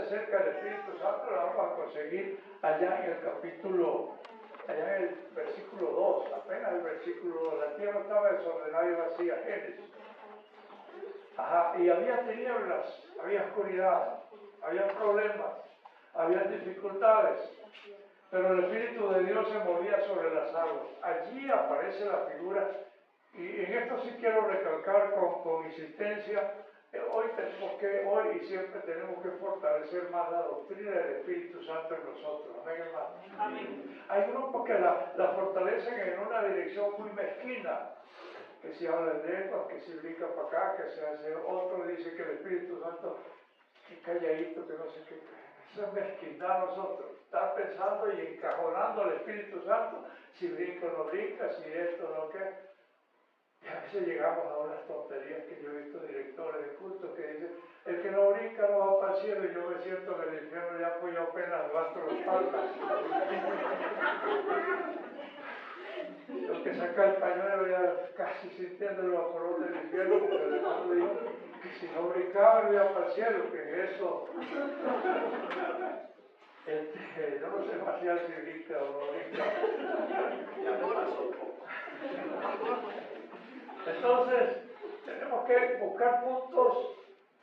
acerca del Espíritu Santo la vamos a conseguir allá en el capítulo, allá en el versículo 2, apenas el versículo 2. La tierra estaba desordenada y vacía, Génesis. Y había tinieblas, había oscuridad, había problemas, había dificultades, pero el Espíritu de Dios se movía sobre las aguas. Allí aparece la figura, y en esto sí quiero recalcar con insistencia, hoy y siempre tenemos que fortalecer más la doctrina del Espíritu Santo en nosotros. Amén, hermano. Amén. Hay grupos que la fortalecen en una dirección muy mezquina, que si habla de lenguas, que si brinca para acá, que se hace otro, dice que el Espíritu Santo, que calladito, que no sé qué. Eso es mezquindad nosotros, estar pensando y encajonando al Espíritu Santo, si brinca o no brinca, si esto o no qué. Y a veces llegamos a unas tonterías que yo he visto directores de cultos que dicen, el que no brinca no va para el cielo, y yo me siento en el infierno ya pues yo apenas levanto las patas. Lo que saca el pañuelo ya casi sintiendo el vaporón del infierno, porque el hermano dijo que si no brincaba no iba para el cielo, que es eso. Yo no sé demasiado si brinca o no brinca. Entonces, tenemos que buscar puntos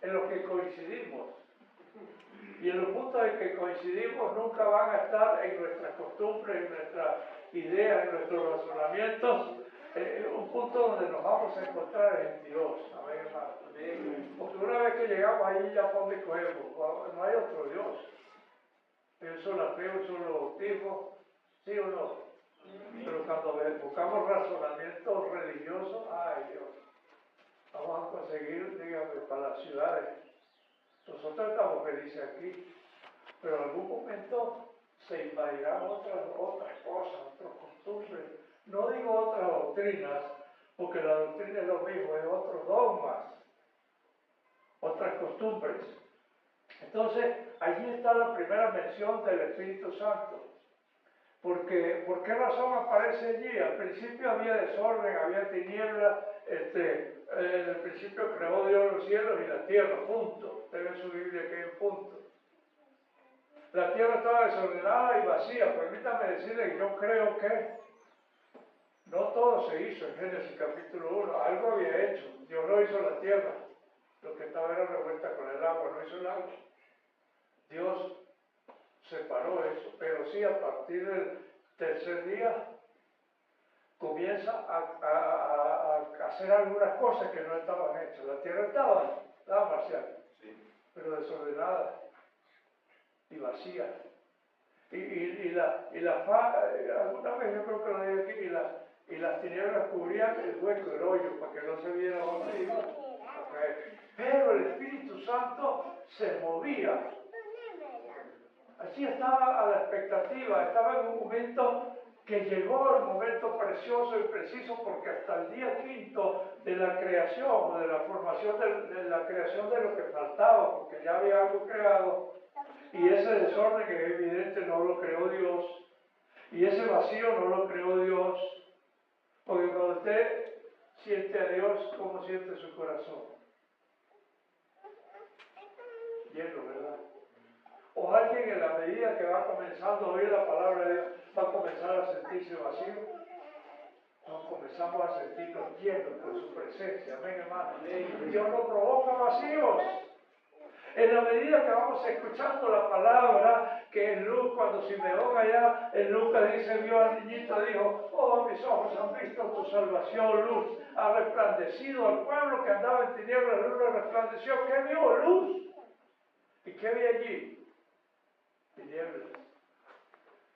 en los que coincidimos. Y en los puntos en que coincidimos nunca van a estar en nuestras costumbres, en nuestras ideas, en nuestros razonamientos. Un punto donde nos vamos a encontrar es en Dios. Amén, hermano. Porque una vez que llegamos allí ya por donde cogemos, no hay otro Dios. Hay un solo fe, un solo bautismo, ¿sí o no? Pero cuando buscamos razonamientos religiosos, ¡ay Dios! Vamos a conseguir, dígame, para las ciudades. Nosotros estamos felices aquí, pero en algún momento se invadirán otras cosas, otras costumbres. No digo otras doctrinas, porque la doctrina es lo mismo, es otros dogmas, otras costumbres. Entonces, allí está la primera mención del Espíritu Santo. Porque, ¿por qué razón aparece allí? Al principio había desorden, había tinieblas, en el principio creó Dios los cielos y la tierra, punto. Usted ve su Biblia que hay un punto. La tierra estaba desordenada y vacía. Permítame decirle que yo creo que no todo se hizo en Génesis capítulo 1. Algo había hecho. Dios no hizo la tierra. Lo que estaba era revuelta con el agua, no hizo el agua. Dios separó eso, pero sí a partir del tercer día comienza a hacer algunas cosas que no estaban hechas. La tierra estaba marcial, sí, pero desordenada y vacía. Alguna vez yo creo que lo dije aquí, y las tinieblas cubrían el hueco del hoyo para que no se viera dónde iba a caer. Pero el Espíritu Santo se movía. Así estaba a la expectativa, estaba en un momento que llegó el momento precioso y preciso, porque hasta el día quinto de la creación, o de la formación de la creación de lo que faltaba, porque ya había algo creado, y ese desorden que es evidente no lo creó Dios, y ese vacío no lo creó Dios, porque cuando usted siente a Dios, ¿cómo siente su corazón? Lleno, ¿verdad? O alguien en la medida que va comenzando a oír la palabra de Dios, va a comenzar a sentirse vacío. Nos comenzamos a sentirnos llenos por su presencia. Amén, hermano. Dios no provoca vacíos. En la medida que vamos escuchando la palabra, que en Lucas, cuando Simeón allá, en Lucas dice, vio al niñito, dijo, oh, mis ojos han visto tu salvación, luz, ha resplandecido al pueblo que andaba en tinieblas, la luz resplandeció. ¿Qué vio? Luz. ¿Y qué vi allí? Tinieblas.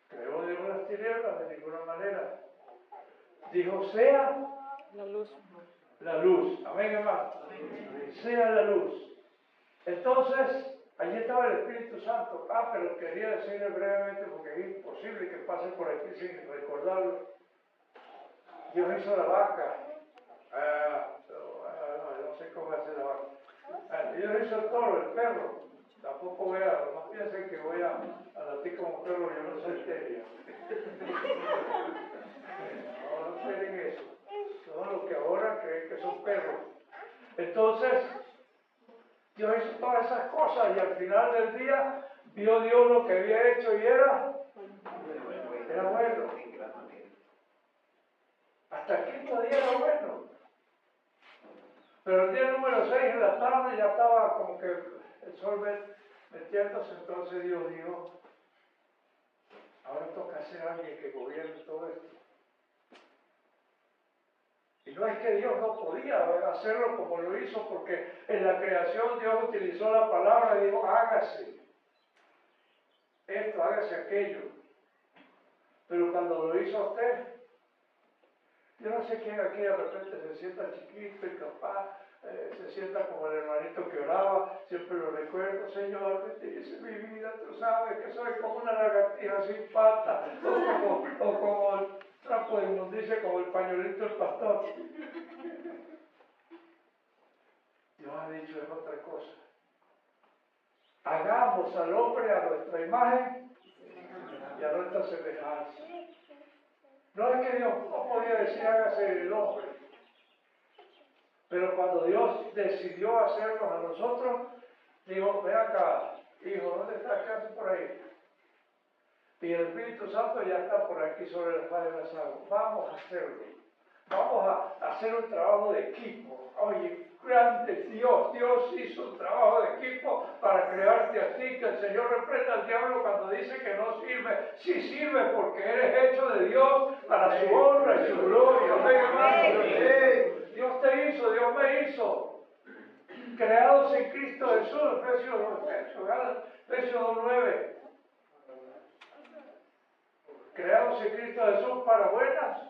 ¿Creó Dios las tinieblas? De ninguna manera. Dijo, sea la luz. La luz. Amén, hermano. Sea la luz. Entonces, allí estaba el Espíritu Santo. Pero quería decirle brevemente, porque es imposible que pase por aquí sin recordarlo. Dios hizo la vaca. No sé cómo hace la vaca. Dios hizo el toro, el perro. Tampoco no piensen que voy a latir como perro, yo no soy seria. No creen eso. Son los que ahora creen que son perros. Entonces, Dios hizo todas esas cosas y al final del día vio Dios lo que había hecho y era bueno. Hasta el quinto día era bueno. Pero el día número 6 en la tarde ya estaba como que el sol metiéndose, entonces Dios dijo, ahora toca ser alguien que gobierne todo esto. Y no es que Dios no podía hacerlo como lo hizo, porque en la creación Dios utilizó la palabra y dijo, hágase esto, hágase aquello. Pero cuando lo hizo usted, yo no sé quién aquí de repente se sienta chiquito y capaz, se sienta como el hermanito que oraba, siempre lo recuerdo, Señor, bendice mi vida, tú sabes que soy como una lagartija sin pata, o como el trapo de inmundicia, como el pañuelito del pastor. Dios ha dicho es otra cosa. Hagamos al hombre a nuestra imagen y a nuestra semejanza. No es que Dios no podía decir hágase el hombre, pero cuando Dios decidió hacernos a nosotros, dijo, ven acá, hijo, ¿dónde estás? ¿Qué haces por ahí? Y el Espíritu Santo ya está por aquí sobre la faz de las aguas. Vamos a hacerlo. Vamos a hacer un trabajo de equipo. Oye, grande Dios hizo un trabajo de equipo para crearte a ti, que el Señor reprenda al diablo cuando dice que no sirve. Sí sirve porque eres hecho de Dios para su honra y su gloria. Amén, hermano. Dios te hizo, Dios me hizo. Creados en Cristo Jesús, Efesios 2:9. Creados en Cristo Jesús para buenas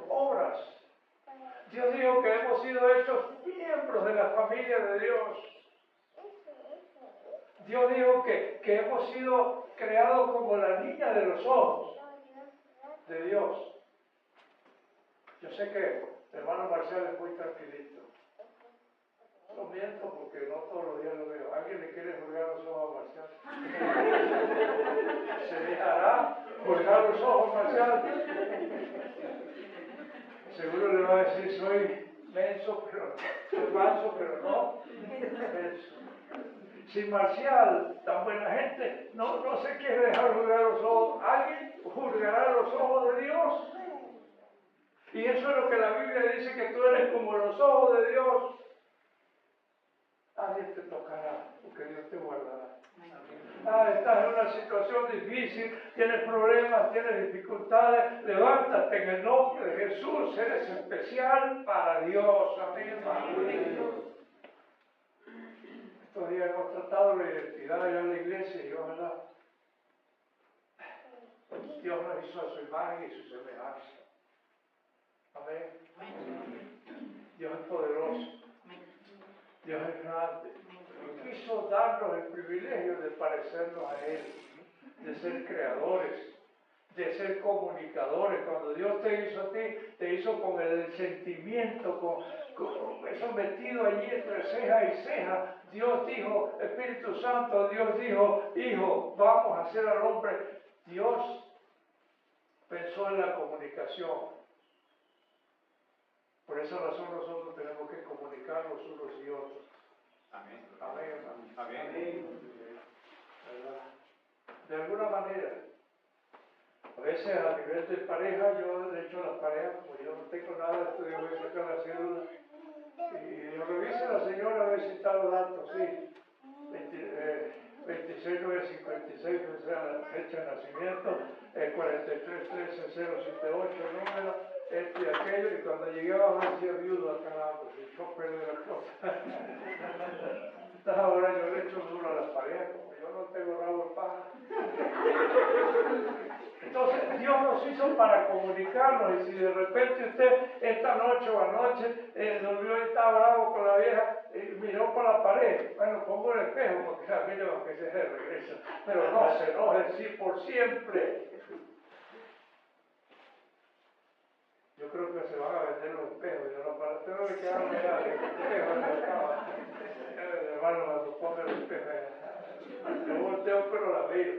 obras. Dios dijo que hemos sido hechos miembros de la familia de Dios. Dios dijo que hemos sido creados como la niña de los ojos de Dios. Yo sé que el hermano Marcial es muy tranquilito. No miento porque no todos los días lo veo. ¿Alguien le quiere juzgar los ojos a Marcial? ¿Se dejará juzgar los ojos, Marcial? Seguro le va a decir, soy manso, pero no menso. Si Marcial, tan buena gente, no se quiere dejar juzgar los ojos, ¿alguien juzgará los ojos de Dios? Y eso es lo que la Biblia dice, que tú eres como los ojos de Dios. Nadie te tocará, porque Dios te guardará. Estás en una situación difícil, tienes problemas, tienes dificultades, levántate en el nombre de Jesús, eres especial para Dios. Amén. Estos días hemos tratado la identidad allá en la iglesia y ojalá Dios nos hizo a su imagen y su semejanza. Amén. Dios es poderoso. Dios es grande. Quiso darnos el privilegio de parecernos a Él, de ser creadores, de ser comunicadores. Cuando Dios te hizo a ti, te hizo con el sentimiento, con eso metido allí entre ceja y ceja. Dios dijo, Espíritu Santo, Dios dijo, hijo, vamos a hacer al hombre. Dios pensó en la comunicación. Por esa razón nosotros tenemos que comunicarnos unos y otros. Amén. Amén, hermano. Amén. De alguna manera, a veces a nivel de pareja, yo de hecho las parejas, como yo no tengo nada, estudio, voy a sacar la cédula y yo reviso a la señora a ver si está los datos, sí. 26956, que sea la fecha de nacimiento, 4333078, el número, esto y aquello, y cuando llegaba me decía viudo acá nada, pues el chofer de la cosa. Entonces ahora yo le echo duro a las parejas, como yo no tengo rabo de paja. Entonces Dios nos hizo para comunicarnos, y si de repente usted esta noche o anoche durmió y estaba bravo con la vieja, miró por la pared, bueno, pongo el espejo porque a mí no que se regresa, pero no se enoje, sí, por siempre. Yo creo que se van a vender los espejos, yo no para tengo que quedar mirando el espejo en el mercado. El hermano cuando pone el espejo, yo volteo pero la miro,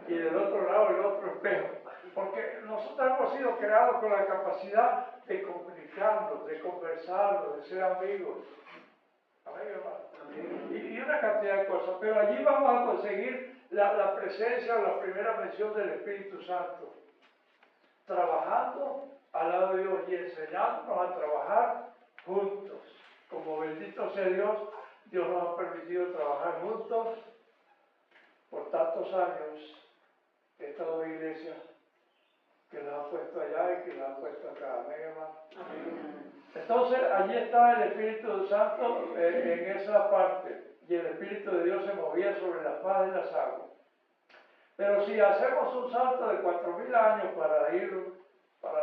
y del otro lado el otro espejo. Porque nosotros hemos sido creados con la capacidad de comunicarnos, de conversarnos, de ser amigos. Amén, hermano. Y una cantidad de cosas. Pero allí vamos a conseguir la presencia o la primera mención del Espíritu Santo. Trabajando al lado de Dios y enseñándonos a trabajar juntos. Como bendito sea Dios, Dios nos ha permitido trabajar juntos por tantos años. Estas dos iglesias que las ha puesto allá y que las ha puesto acá. Amén, hermano. Entonces, allí está el Espíritu Santo en esa parte. Y el Espíritu de Dios se movía sobre la faz de las aguas. Pero si hacemos un salto de 4000 años para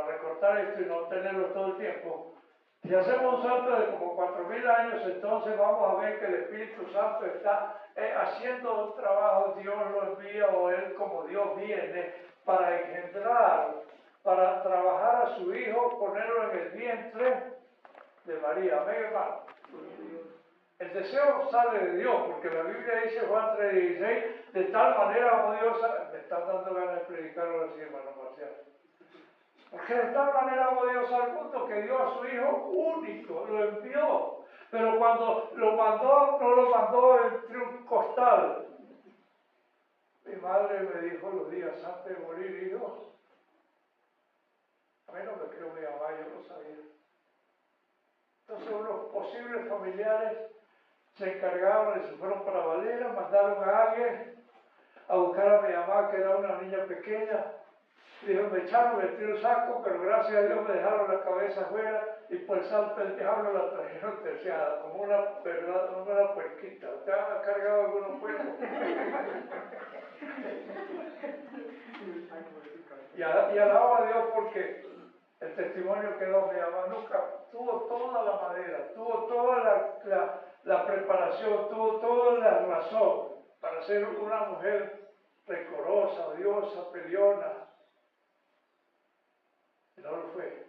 recortar esto y no tenerlo todo el tiempo, si hacemos un salto de como 4000 años, entonces vamos a ver que el Espíritu Santo está haciendo un trabajo, Dios lo envía o Él como Dios viene para engendrar, para trabajar a su Hijo, ponerlo en el vientre de María. Amén, hermano. El deseo sale de Dios, porque la Biblia dice, Juan 3:16, de tal manera amó Dios me están dando ganas de predicarlo así, hermano Marcial. Porque de tal manera amó Dios al mundo que dio a su Hijo único, lo envió. Pero cuando lo mandó, no lo mandó entre un costal. Mi madre me dijo los días antes de morir, hijo, a mí no me creo mi mamá, yo lo sabía. Entonces unos posibles familiares se encargaron y se fueron para Valera, mandaron a alguien a buscar a mi mamá, que era una niña pequeña. Dijo, me echaron, metí un saco, pero gracias a Dios me dejaron la cabeza afuera y por el salto del diablo la trajeron terciada, como una puerquita. ¿Usted ha cargado algunos puercos? Y alabo a Dios porque el testimonio quedó, mi mamá nunca tuvo toda la madera, tuvo toda la preparación, tuvo toda la razón para ser una mujer decorosa, odiosa, peleona. No lo fue.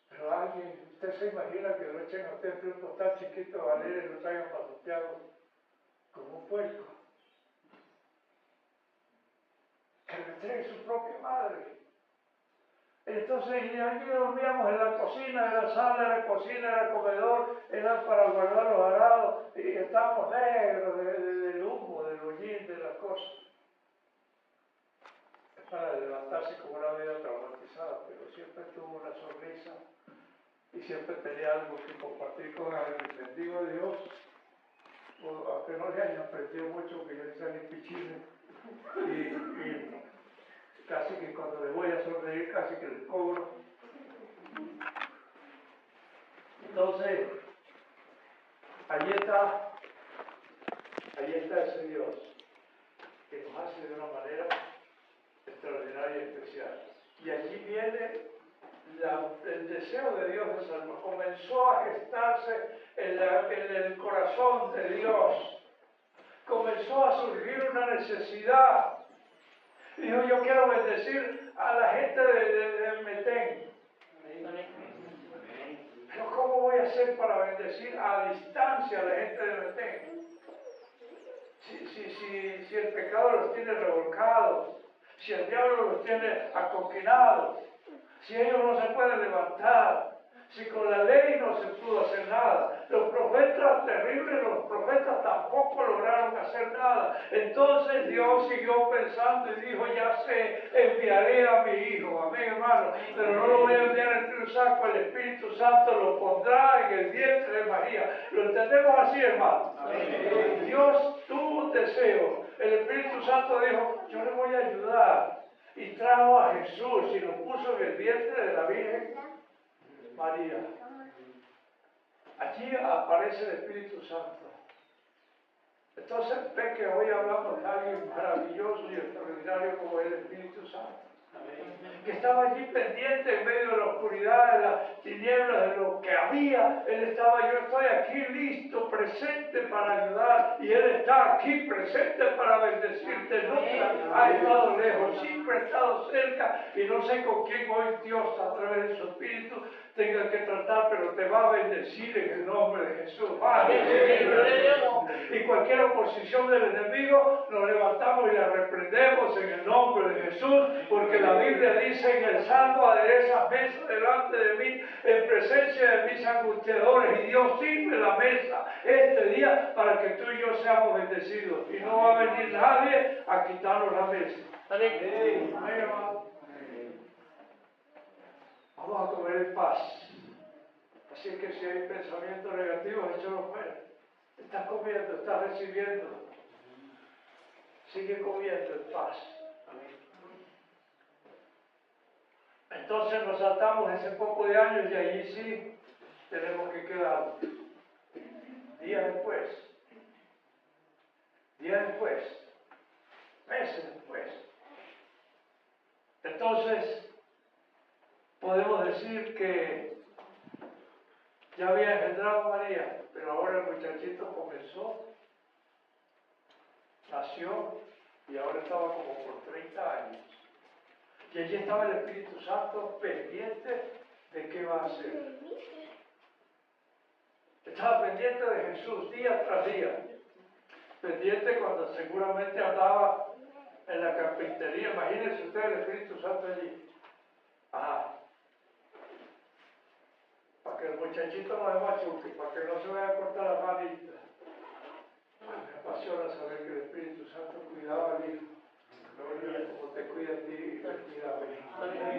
Pero alguien, usted se imagina que lo echen a usted entre un costal chiquito de Valera y lo traigan para Santiago como un puerco. Que le entregue su propia madre. Entonces, allí dormíamos en la cocina, en la sala, en la cocina, en el comedor, era para guardar los arados, y estábamos negros del humo, del hollín, de las cosas. Es para levantarse como una vida traumatizada, pero siempre tuvo una sonrisa y siempre tenía algo que compartir con el bendigo de Dios, aunque no le hayan aprendido mucho, que yo le salí pichines, y casi que cuando le voy a sonreír, casi que le cobro. Entonces, ahí está ese Dios que nos hace de una manera extraordinaria y especial. Y allí viene el deseo de Dios de salvar. Comenzó a gestarse en el corazón de Dios. Comenzó a surgir una necesidad. Dijo, yo quiero bendecir a la gente del Metén. Pero ¿cómo voy a hacer para bendecir a distancia a la gente del Metén? Si el pecado los tiene revolcados, si el diablo los tiene acoquinados, si ellos no se pueden levantar, si con la ley no se pudo hacer nada, los profetas terribles, los profetas tampoco lograron hacer nada. Entonces Dios siguió pensando y dijo, ya sé, enviaré a mi hijo, amén, hermano, pero no lo voy a enviar entre un saco, el Espíritu Santo lo pondrá en el vientre de María. ¿Lo entendemos así, hermano? Amén. Dios tuvo un deseo, el Espíritu Santo dijo, yo le voy a ayudar, y trajo a Jesús y lo puso en el vientre de la Virgen María. Allí aparece el Espíritu Santo. Entonces ve que hoy hablamos de alguien maravilloso y extraordinario como el Espíritu Santo. Que estaba allí pendiente en medio de la oscuridad, de las tinieblas, de lo que había. Él estaba, yo estoy aquí listo, presente para ayudar, y Él está aquí presente para bendecirte. Nunca ha estado lejos, siempre ha estado cerca, y no sé con quién hoy Dios a través de su Espíritu tenga que tratar, pero te va a bendecir en el nombre de Jesús. Y cualquier oposición del enemigo, nos levantamos y la reprendemos en el nombre de Jesús, porque la Biblia Biblia dice en el Salmo, aderezas mesa delante de mí, en presencia de mis angustiadores, y Dios sirve la mesa este día para que tú y yo seamos bendecidos. Y no va a venir nadie a quitarnos la mesa. Amén. Amén, hermano. Vamos a comer en paz. Así que si hay pensamientos negativos, échalos fuera. Estás comiendo, estás recibiendo. Sigue comiendo en paz. Entonces nos saltamos ese poco de años y allí sí tenemos que quedar. Días después, meses después. Entonces podemos decir que ya había engendrado a María, pero ahora el muchachito comenzó, nació y ahora estaba como por 30 años. Y allí estaba el Espíritu Santo pendiente de qué va a hacer. Estaba pendiente de Jesús día tras día. Pendiente cuando seguramente andaba en la carpintería. Imagínense ustedes el Espíritu Santo allí. Ajá. Para que el muchachito no se machuque, para que no se vaya a cortar la manita. Me apasiona saber que el Espíritu Santo cuidaba al Hijo. Como te cuida a ti y te cuida a mí.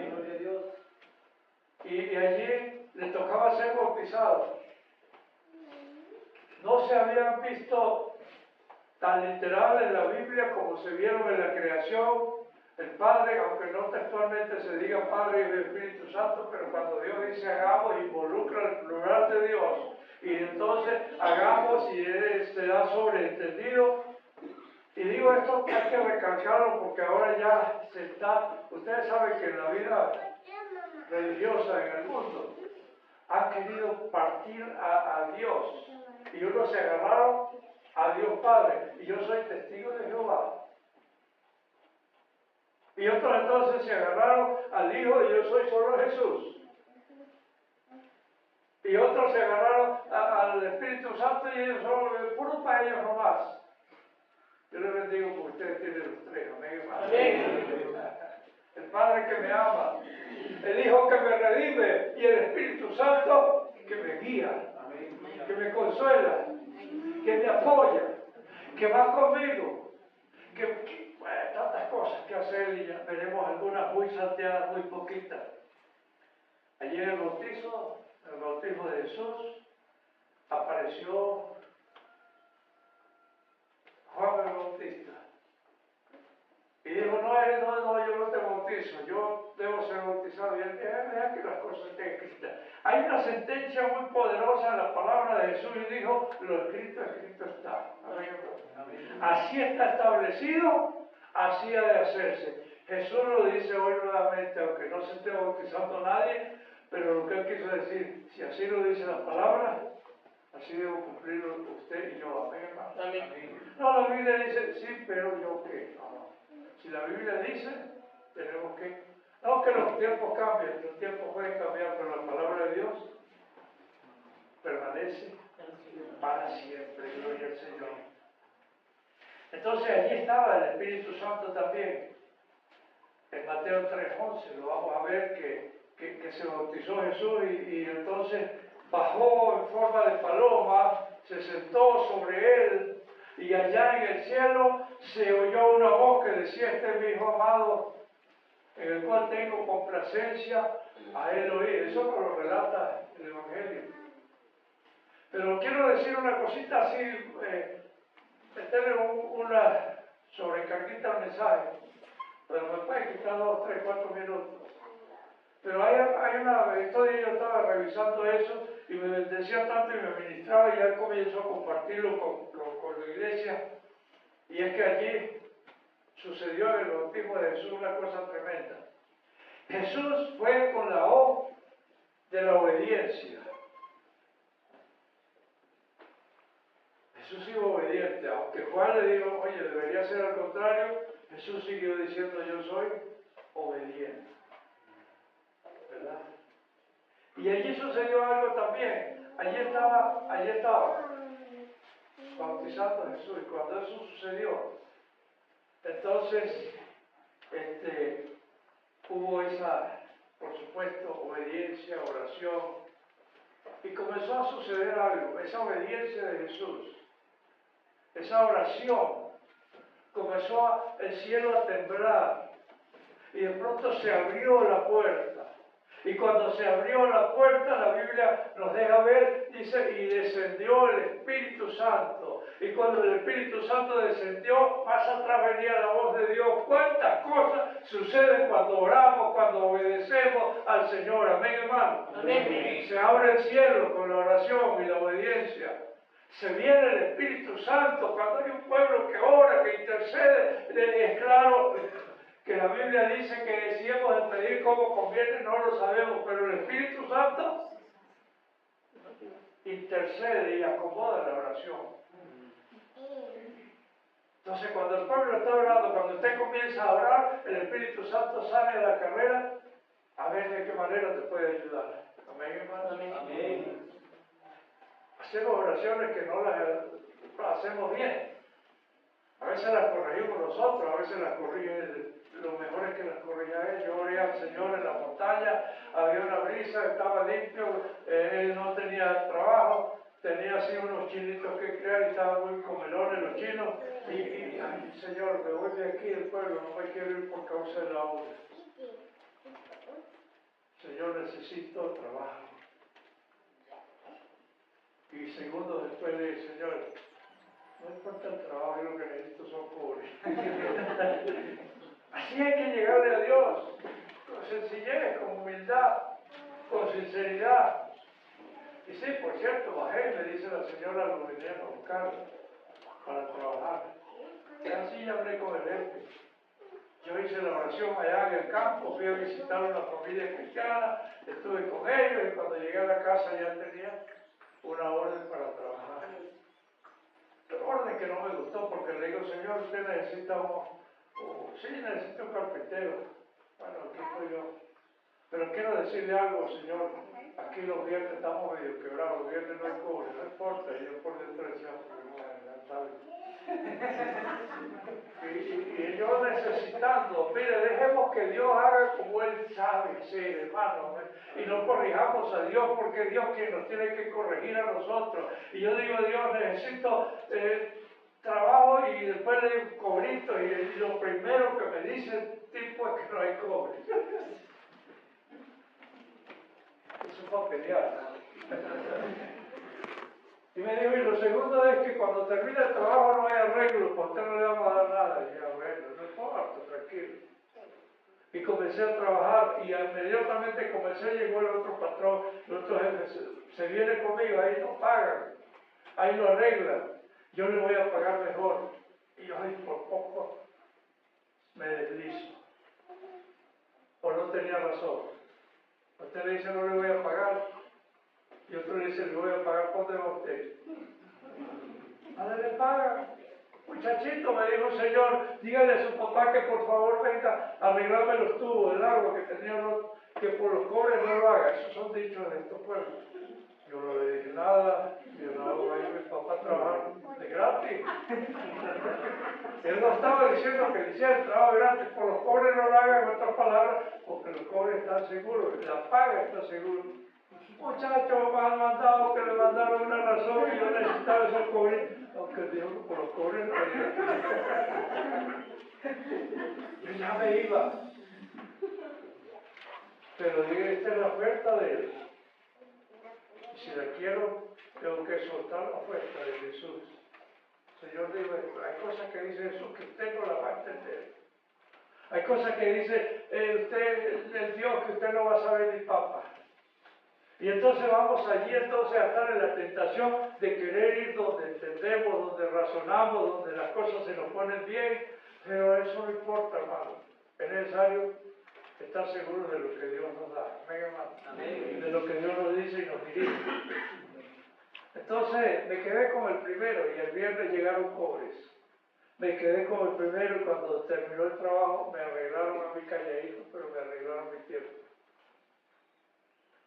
Gloria a Dios. Y allí le tocaba ser bautizado. No se habían visto tan literal en la Biblia como se vieron en la creación. El Padre, aunque no textualmente se diga Padre y el Espíritu Santo, pero cuando Dios dice hagamos, involucra el plural de Dios. Y entonces hagamos y Él se da sobreentendido. Y digo esto que hay que recalcarlo porque ahora ya se está, ustedes saben que en la vida religiosa en el mundo han querido partir a Dios. Y unos se agarraron a Dios Padre, y yo soy testigo de Jehová. Y otros entonces se agarraron al Hijo, y yo soy solo Jesús. Y otros se agarraron al Espíritu Santo, y ellos son puro para ellos nomás. Yo les bendigo porque ustedes tienen los tres. Amén, hermano. El Padre que me ama, el Hijo que me redime, y el Espíritu Santo que me guía, que me consuela, que me apoya, que va conmigo, bueno, tantas cosas que hacer y ya veremos algunas muy salteadas, muy poquitas. Allí en el bautismo de Jesús, apareció Juan el Bautista. Y dijo, no, yo no te bautizo, yo debo ser bautizado. Y él dijo, deja que las cosas estén escritas. Hay una sentencia muy poderosa en la palabra de Jesús y dijo, lo escrito está. Amén. Así está establecido, así ha de hacerse. Jesús lo dice hoy nuevamente, aunque no se esté bautizando nadie, pero lo que él quiso decir, si así lo dice la palabra, así debo cumplirlo usted y yo. Amén, hermano. Amén. No, la Biblia dice, sí, pero yo qué. No. Si la Biblia dice, tenemos que... No que los tiempos cambien, los tiempos pueden cambiar, pero la palabra de Dios permanece para siempre. Gloria al Señor. Entonces allí estaba el Espíritu Santo también. En Mateo 3:11 lo vamos a ver que se bautizó Jesús y entonces bajó en forma de paloma, se sentó sobre él y allá en el cielo se oyó una voz que decía, este es mi Hijo amado, en el cual tengo complacencia, a él oír. Eso no lo relata el Evangelio. Pero quiero decir una cosita así, meterle una sobrecarguita al mensaje, pero me puede quitar 2, 3, 4 minutos. Pero hay una historia, yo estaba revisando eso y me bendecía tanto y me ministraba y ya comenzó a compartirlo con la iglesia. Y es que allí sucedió en el bautismo de Jesús una cosa tremenda. Jesús fue con la O de la obediencia. Jesús iba obediente, aunque Juan le dijo, oye, debería ser al contrario, Jesús siguió diciendo, yo soy obediente. ¿Verdad? Y allí sucedió algo también. Allí estaba bautizando a Jesús. Y cuando eso sucedió, entonces hubo esa, por supuesto, obediencia, oración, y comenzó a suceder algo, esa obediencia de Jesús, esa oración, comenzó el cielo a temblar, y de pronto se abrió la puerta. Y cuando se abrió la puerta, la Biblia nos deja ver, dice, y descendió el Espíritu Santo. Y cuando el Espíritu Santo descendió, más atrás venía la voz de Dios. ¿Cuántas cosas suceden cuando oramos, cuando obedecemos al Señor? Amén, hermano. Amén. Se abre el cielo con la oración y la obediencia. Se viene el Espíritu Santo cuando hay un pueblo que ora, que intercede. Es claro que la Biblia dice que si hemos de pedir como conviene, no lo sabemos, pero el Espíritu Santo intercede y acomoda la oración. Entonces, cuando el pueblo está orando, cuando usted comienza a orar, el Espíritu Santo sale a la carrera a ver de qué manera te puede ayudar. Amén, hermano. Amén. Hacemos oraciones que no las hacemos bien. A veces las corregimos nosotros, a veces las corrige él. Lo mejor es que las corrija él. Yo oré al Señor en la montaña, había una brisa, estaba limpio, él no tenía trabajo, tenía así unos chinitos que criar y estaban muy comelones los chinos. Y ay, Señor, me voy de aquí del pueblo, no me quiero ir por causa de la obra. Señor, necesito trabajo. Y segundos después le dije, Señor, no importa el trabajo, yo lo que necesito son pobres. Así hay que llegarle a Dios, con sencillez, con humildad, con sinceridad. Y sí, por cierto, bajé, me dice la señora, lo vinieron a buscar para trabajar. Y así hablé con el jefe. Yo hice la oración allá en el campo, fui a visitar a una familia cristiana, estuve con ellos y cuando llegué a la casa ya tenía una orden para trabajar. Una orden que no me gustó porque le digo, Señor, usted necesita sí, necesito un carpintero. Bueno, aquí estoy yo. Pero quiero decirle algo, Señor. Aquí los viernes estamos medio quebrados, los viernes no hay cobre, no importa. Y yo por dentro decía, y yo necesitando, mire, dejemos que Dios haga como Él sabe ser, hermano. Y no corrijamos a Dios porque Dios quien nos tiene que corregir a nosotros. Y yo digo, Dios, necesito trabajo y después le doy un cobrito y lo primero que me dice el tipo es que no hay cobre. Eso fue a pelear. Y me dijo, y lo segundo es que cuando termine el trabajo no hay arreglo, pues usted no le vamos a dar nada. Y yo, bueno, no importa, tranquilo. Y comencé a trabajar y inmediatamente llegó el otro patrón, el otro jefe, se viene conmigo, ahí no pagan, ahí lo arreglan, yo le voy a pagar mejor. Y yo, ay, por poco me deslizo. O no tenía razón. Usted le dice, no le voy a pagar. Y otro le dice, le voy a pagar, ¿dónde va usted? ¿A dónde le paga? Muchachito, me dijo el Señor, dígale a su papá que por favor venga a arreglarme los tubos, el agua que tenía roto, que por los cobres no lo haga. Esos son dichos de estos pueblos. Yo no le dije nada, yo no voy a ir a mi papá a trabajar de gratis. Él no estaba diciendo que le hiciera el trabajo gratis, por los cobres no lo haga, en otras palabras, porque los cobres están seguros, la paga está segura. Muchachos, me han mandado que le mandaron una razón y yo necesitaba esos cobres, aunque dijo que por los cobres no había. Yo ya me iba. Pero dije, esta es la oferta de él. Y si la quiero, tengo que soltar la oferta de Jesús. El Señor dijo, hay cosas que dice Jesús que usted no la va a entender. Hay cosas que dice el Dios que usted no va a saber ni papa. Y entonces vamos allí entonces a estar en la tentación de querer ir donde entendemos, donde razonamos, donde las cosas se nos ponen bien, pero eso no importa, hermano. Es necesario estar seguros de lo que Dios nos da. Amén, hermano. Amén. De lo que Dios nos dice y nos dirige. Entonces me quedé con el primero y el viernes llegaron cobres. Me quedé con el primero y cuando terminó el trabajo me arreglaron a mi calladito, pero me arreglaron mi tiempo.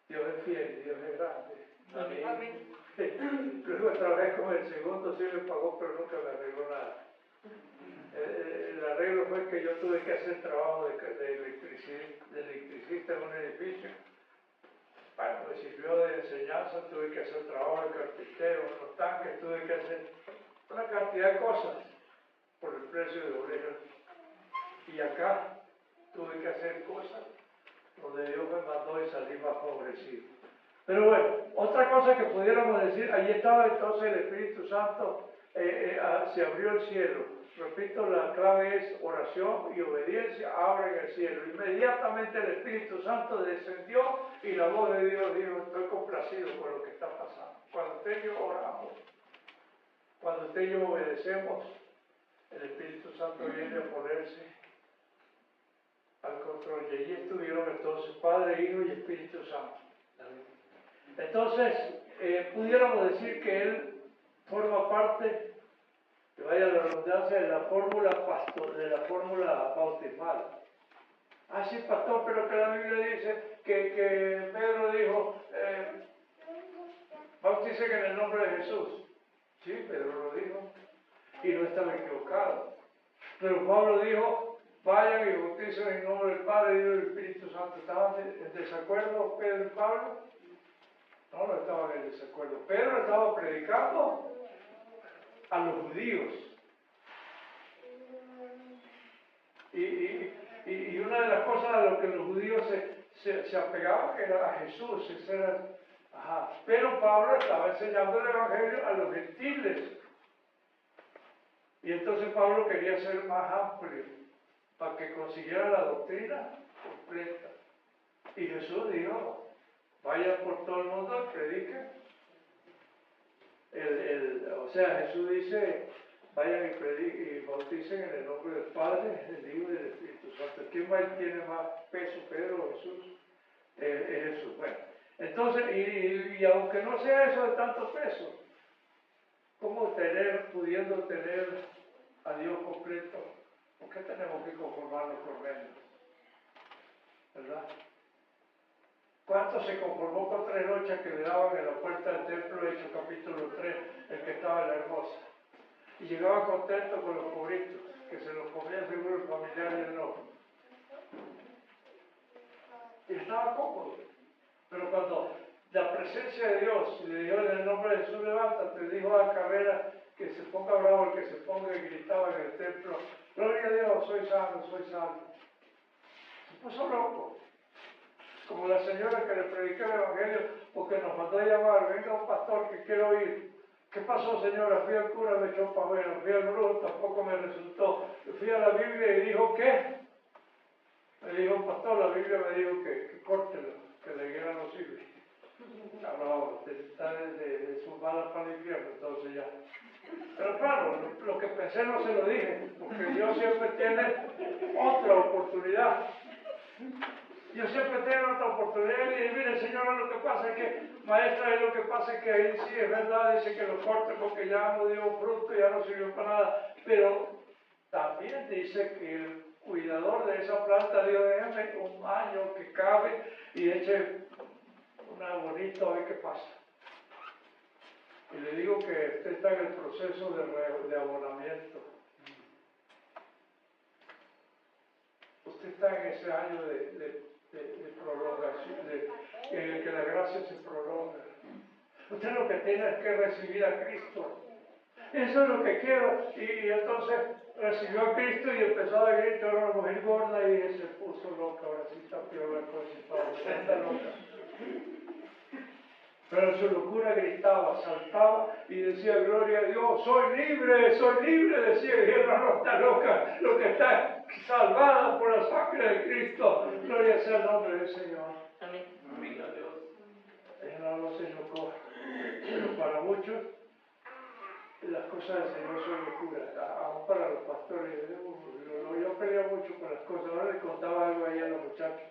Dios es fiel, Dios es grande. Amén. Luego trabajé con el segundo, sí me pagó, pero nunca me arregló nada. El arreglo fue que yo tuve que hacer trabajo de arquitecta en un edificio. Bueno, me sirvió de enseñanza, tuve que hacer trabajo de carpintero, unos tanques, tuve que hacer una cantidad de cosas por el precio de obrero. Y acá tuve que hacer cosas donde Dios me mandó y salí más favorecido. Pero bueno, otra cosa que pudiéramos decir, allí estaba entonces el Espíritu Santo, se abrió el cielo. Repito, la clave es oración y obediencia, abren el cielo. Inmediatamente el Espíritu Santo descendió y la voz de Dios dijo, estoy complacido por lo que está pasando. Cuando usted y yo oramos, cuando usted y yo obedecemos, el Espíritu Santo viene a ponerse al control. Y allí estuvieron entonces Padre, Hijo y Espíritu Santo. Entonces, pudiéramos decir que Él forma parte, que vaya la redundancia, de la fórmula bautismal. Ah, sí, pastor, pero que la Biblia dice que Pedro dijo, bauticen en el nombre de Jesús. Sí, Pedro lo dijo, y no estaba equivocado. Pero Pablo dijo, vayan y bauticen en el nombre del Padre, Hijo y del Espíritu Santo. ¿Estaban en desacuerdo Pedro y Pablo? No estaban en desacuerdo. Pedro estaba predicando a los judíos. Y una de las cosas a lo que los judíos se apegaban era a Jesús. Pero Pablo estaba enseñando el Evangelio a los gentiles. Y entonces Pablo quería ser más amplio para que consiguiera la doctrina completa. Y Jesús dijo, vayan por todo el mundo, prediquen. O sea, Jesús dice, vayan y prediquen y bauticen en el nombre del Padre, del Hijo y del Espíritu Santo. ¿Quién tiene más peso, Pedro o Jesús? Es Jesús. Bueno, entonces, y aunque no sea eso de tanto peso, ¿cómo pudiendo tener a Dios completo? ¿Por qué tenemos que conformarnos con menos? ¿Verdad? ¿Cuánto se conformó con 3 lochas que le daban en la puerta del templo, Hechos capítulo 3, el que estaba en la hermosa? Y llegaba contento con los pobritos, que se los comían seguro el familiar y el no. Y estaba cómodo. Pero cuando la presencia de Dios le dijo en el nombre de Jesús, levántate, dijo a Carrera que se ponga bravo, el que se ponga, y gritaba en el templo, gloria a Dios, soy salvo, soy salvo. Se puso loco. Como la señora que le prediqué el Evangelio, porque nos mandó a llamar, venga un pastor que quiero oír. ¿Qué pasó, señora? Fui al cura, me echó para afuera, fui al brujo, tampoco me resultó. Fui a la Biblia y dijo, ¿qué? Me dijo, pastor, la Biblia me dijo que córtelo, que la higuera no sirve. No, está de sus balas para el infierno, entonces ya. Pero claro, lo que pensé no se lo dije, porque Dios siempre tiene otra oportunidad. Yo siempre tengo otra oportunidad y dije, mire señora, lo que pasa es que, maestra, lo que pasa es que ahí sí es verdad, dice que lo corte porque ya no dio fruto, ya no sirvió para nada, pero también dice que el cuidador de esa planta dijo, déjame un año que cabe y eche una bonita a ver qué pasa. Y le digo que usted está en el proceso de abonamiento. Usted está en ese año de prolongación, en el que la gracia se prolonga. Usted lo que tiene es que recibir a Cristo. Eso es lo que quiero. Y entonces recibió a Cristo y empezó a gritar a una mujer gorda y se puso loca. Ahora sí está peor la cosa, está loca. Pero en su locura gritaba, saltaba y decía, gloria a Dios, soy libre, decía, y no está loca, lo que está salvada por la sangre de Cristo, gloria sea el nombre del Señor. Amén. Amén a Dios. Eso no se locó, pero para muchos las cosas del Señor son locura, aún para los pastores. Yo peleo mucho con las cosas, ahora le contaba algo ahí a los muchachos,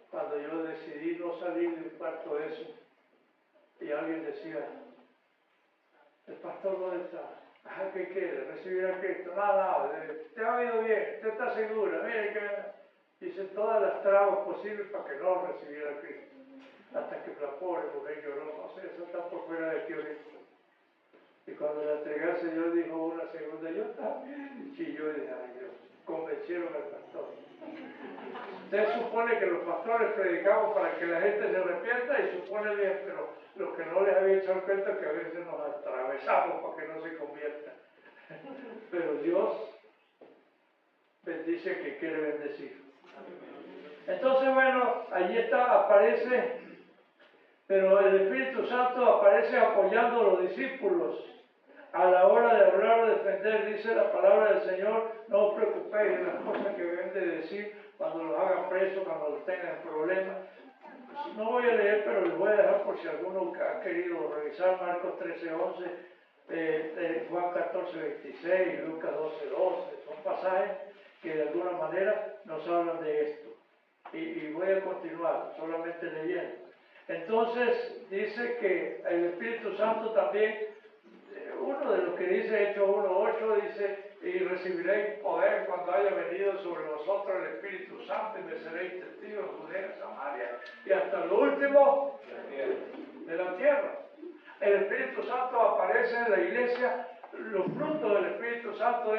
cuando yo decidí no salir de un cuarto de eso. Y alguien decía, el pastor ¿dónde está? ¿Qué quiere? ¿Recibir a Cristo? Nada, te ha oído bien, usted está segura, mire que dice todas las trabas posibles para que no recibiera a Cristo. Hasta que la pobre mujer lloró, no sé, eso está por fuera de teoría. Y cuando la entregué al Señor dijo una segunda, yo también. Y yo dije, ay Dios, convencieron al pastor. Usted supone que los pastores predicamos para que la gente se arrepienta y supone bien, pero lo que no les había echado cuenta es que a veces nos atravesamos para que no se conviertan. Pero Dios bendice que quiere bendecir. Entonces, bueno, allí está, aparece, pero el Espíritu Santo aparece apoyando a los discípulos a la hora de hablar o defender. Dice la palabra del Señor: no os preocupéis de las cosas que deben de decir cuando los hagan presos, cuando los tengan problemas. Pues no voy a leer, pero les voy a dejar por si alguno ha querido revisar Marcos 13:11, Juan 14:26, Lucas 12:12. Son pasajes que de alguna manera nos hablan de esto. Y voy a continuar solamente leyendo. Entonces dice que el Espíritu Santo también, uno de los que dice Hechos 1:8, dice: y recibiréis poder cuando haya venido sobre vosotros el Espíritu Santo, y me seréis testigos en Judea, Samaria y hasta lo último de la tierra. El Espíritu Santo aparece en la iglesia. Los frutos del Espíritu Santo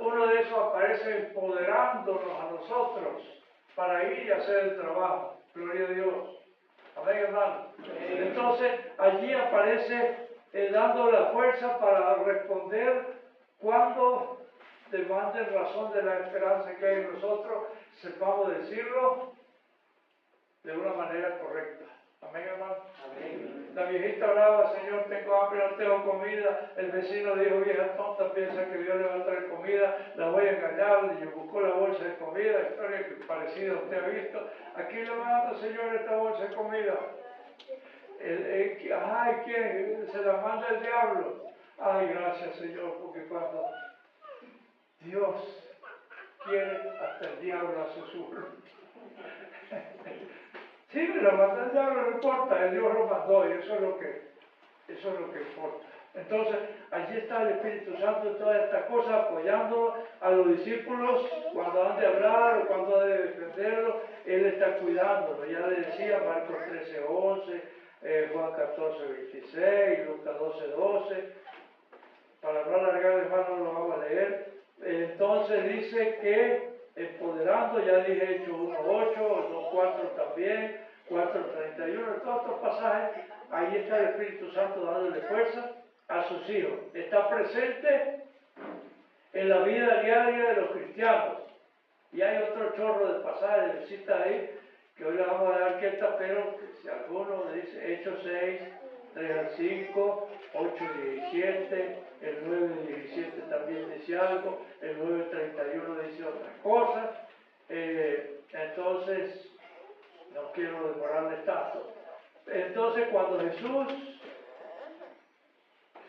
uno de esos aparece empoderándonos a nosotros para ir y hacer el trabajo. Gloria a Dios. Amén, hermano. Entonces, allí aparece dando la fuerza para responder cuando demanden razón de la esperanza que hay en nosotros, sepamos decirlo de una manera correcta. Amén, hermano. Amén. La viejita hablaba: Señor, tengo hambre, no tengo comida. El vecino dijo: vieja tonta, piensa que Dios le va a traer comida, la voy a engañar. Y buscó la bolsa de comida, historia que parecida usted ha visto. Aquí le mando, Señor, esta bolsa de comida. Ay, ¿quién? Se la manda el diablo. Ay, gracias, Señor, porque cuando Dios quiere, hasta el diablo hace su. Sí, me la mandó el diablo, no importa, el Dios lo mandó, y eso es lo que importa. Entonces, allí está el Espíritu Santo en todas estas cosas, apoyando a los discípulos cuando han de hablar o cuando han de defenderlo. Él está cuidándolo. Ya le decía, Marcos 13:11, Juan 14:26, Lucas 12:12. Para no alargar, hermano, lo vamos a leer. Entonces dice que empoderando, ya dije Hechos 1:8, 2:4 también, 4:31, todos estos pasajes, ahí está el Espíritu Santo dándole fuerza a sus hijos. Está presente en la vida diaria de los cristianos. Y hay otro chorro de pasajes, de citas ahí, que hoy le vamos a dar quieta, pero si alguno dice Hechos 6, 3-5, 8:17, el 9:17 también dice algo, el 9:31 dice otras cosas. Entonces, no quiero demorarles tanto. Entonces, cuando Jesús,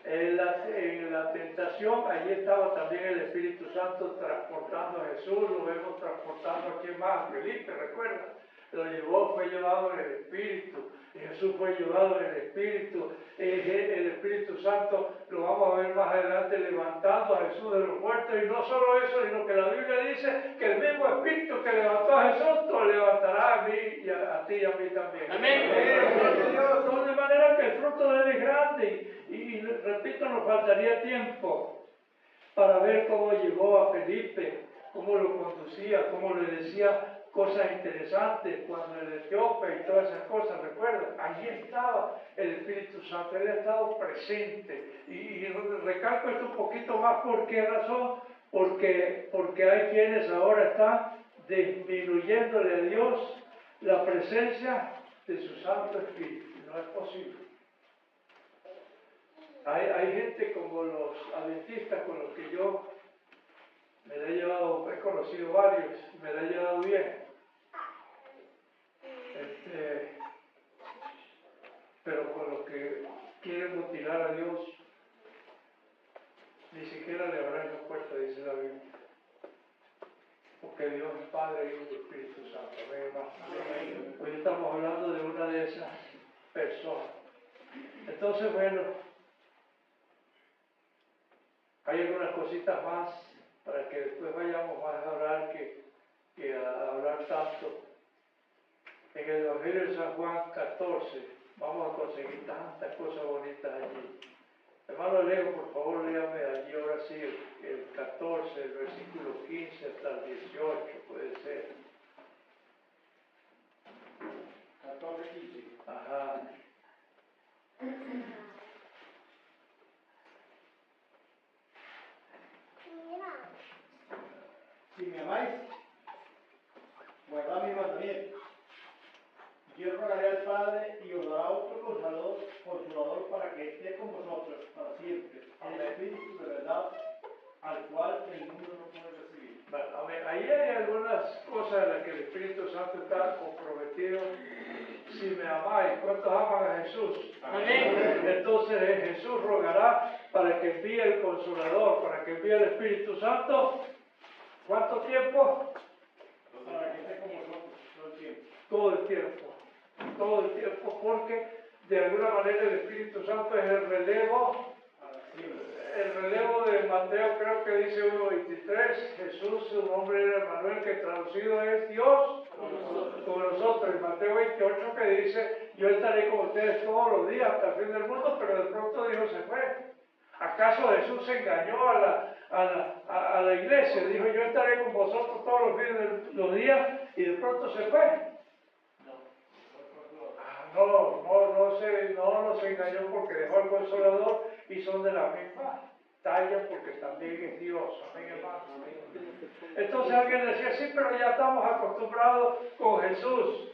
en la tentación, allí estaba también el Espíritu Santo transportando a Jesús. Lo vemos transportando aquí más, Felipe, recuerda, fue llevado en el Espíritu, y Jesús fue llevado en el Espíritu. El Espíritu Santo, lo vamos a ver más adelante, levantando a Jesús de los muertos. Y no solo eso, sino que la Biblia dice que el mismo Espíritu que levantó a Jesús lo levantará a mí y a ti y a mí también. Amén. De manera que el fruto de él es grande. Y repito, nos faltaría tiempo para ver cómo llegó a Felipe, cómo lo conducía, cómo le decía cosas interesantes cuando el etíope y todas esas cosas. Recuerda, allí estaba el Espíritu Santo, él ha estado presente. Y recalco esto un poquito más. ¿Por qué razón? Porque hay quienes ahora están disminuyéndole a Dios la presencia de su Santo Espíritu. No es posible. Hay gente como los adventistas con los que yo me la he llevado, he conocido varios, me la he llevado bien. Pero con los que quieren mutilar a Dios, ni siquiera le abran la puerta, dice la Biblia. Porque Dios es Padre, Hijo y Espíritu Santo. Amén. Hoy estamos hablando de una de esas personas. Entonces, bueno, hay algunas cositas más para que después vayamos más a orar que a hablar tanto. En el Evangelio de San Juan 14 vamos a conseguir tantas cosas bonitas allí. Hermano Leo, por favor, léame allí ahora sí el 14, el versículo 15 hasta el 18, puede ser. Padre y os dará otro consolador para que esté con vosotros para siempre, el Espíritu de verdad, al cual el mundo no puede recibir. Bueno, amén. Ahí hay algunas cosas en las que el Espíritu Santo está comprometido. Si me amáis, ¿cuántos aman a Jesús? Amén. Entonces Jesús rogará para que envíe el Consolador, para que envíe el Espíritu Santo. ¿Cuánto tiempo? Para que esté con vosotros todo el tiempo. Todo el tiempo. Todo el tiempo, porque de alguna manera el Espíritu Santo es el relevo. El relevo de Mateo creo que dice 1.23, Jesús, su nombre era Emmanuel, que traducido es Dios con nosotros. En Mateo 28 que dice, yo estaré con ustedes todos los días hasta el fin del mundo, pero de pronto Dios se fue. ¿Acaso Jesús engañó a la iglesia? Dijo, yo estaré con vosotros todos los días y de pronto se fue. No los engañó porque dejó al Consolador y son de la misma talla porque también es Dios. Amén, hermano. Entonces alguien decía, sí, pero ya estamos acostumbrados con Jesús.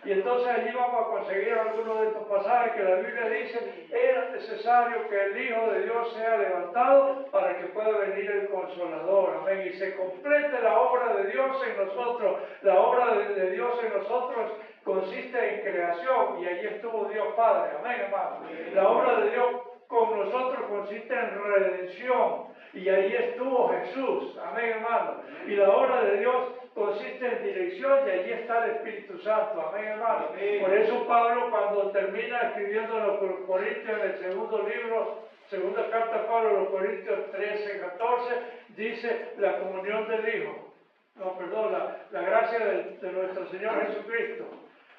Y entonces allí vamos a conseguir algunos de estos pasajes que la Biblia dice, era necesario que el Hijo de Dios sea levantado para que pueda venir el Consolador. Amén. Y se complete la obra de Dios en nosotros. La obra de Dios en nosotros consiste en creación y allí estuvo Dios Padre. Amén, hermano. La obra de Dios con nosotros consiste en redención y allí estuvo Jesús. Amén, hermano. Y la obra de Dios consiste en dirección y allí está el Espíritu Santo. Amén, hermano. Por eso Pablo, cuando termina escribiendo a los Corintios en el segundo libro, segunda carta de Pablo a los Corintios 13:14, dice la comunión del Hijo. No, perdón, la gracia de nuestro Señor Jesucristo,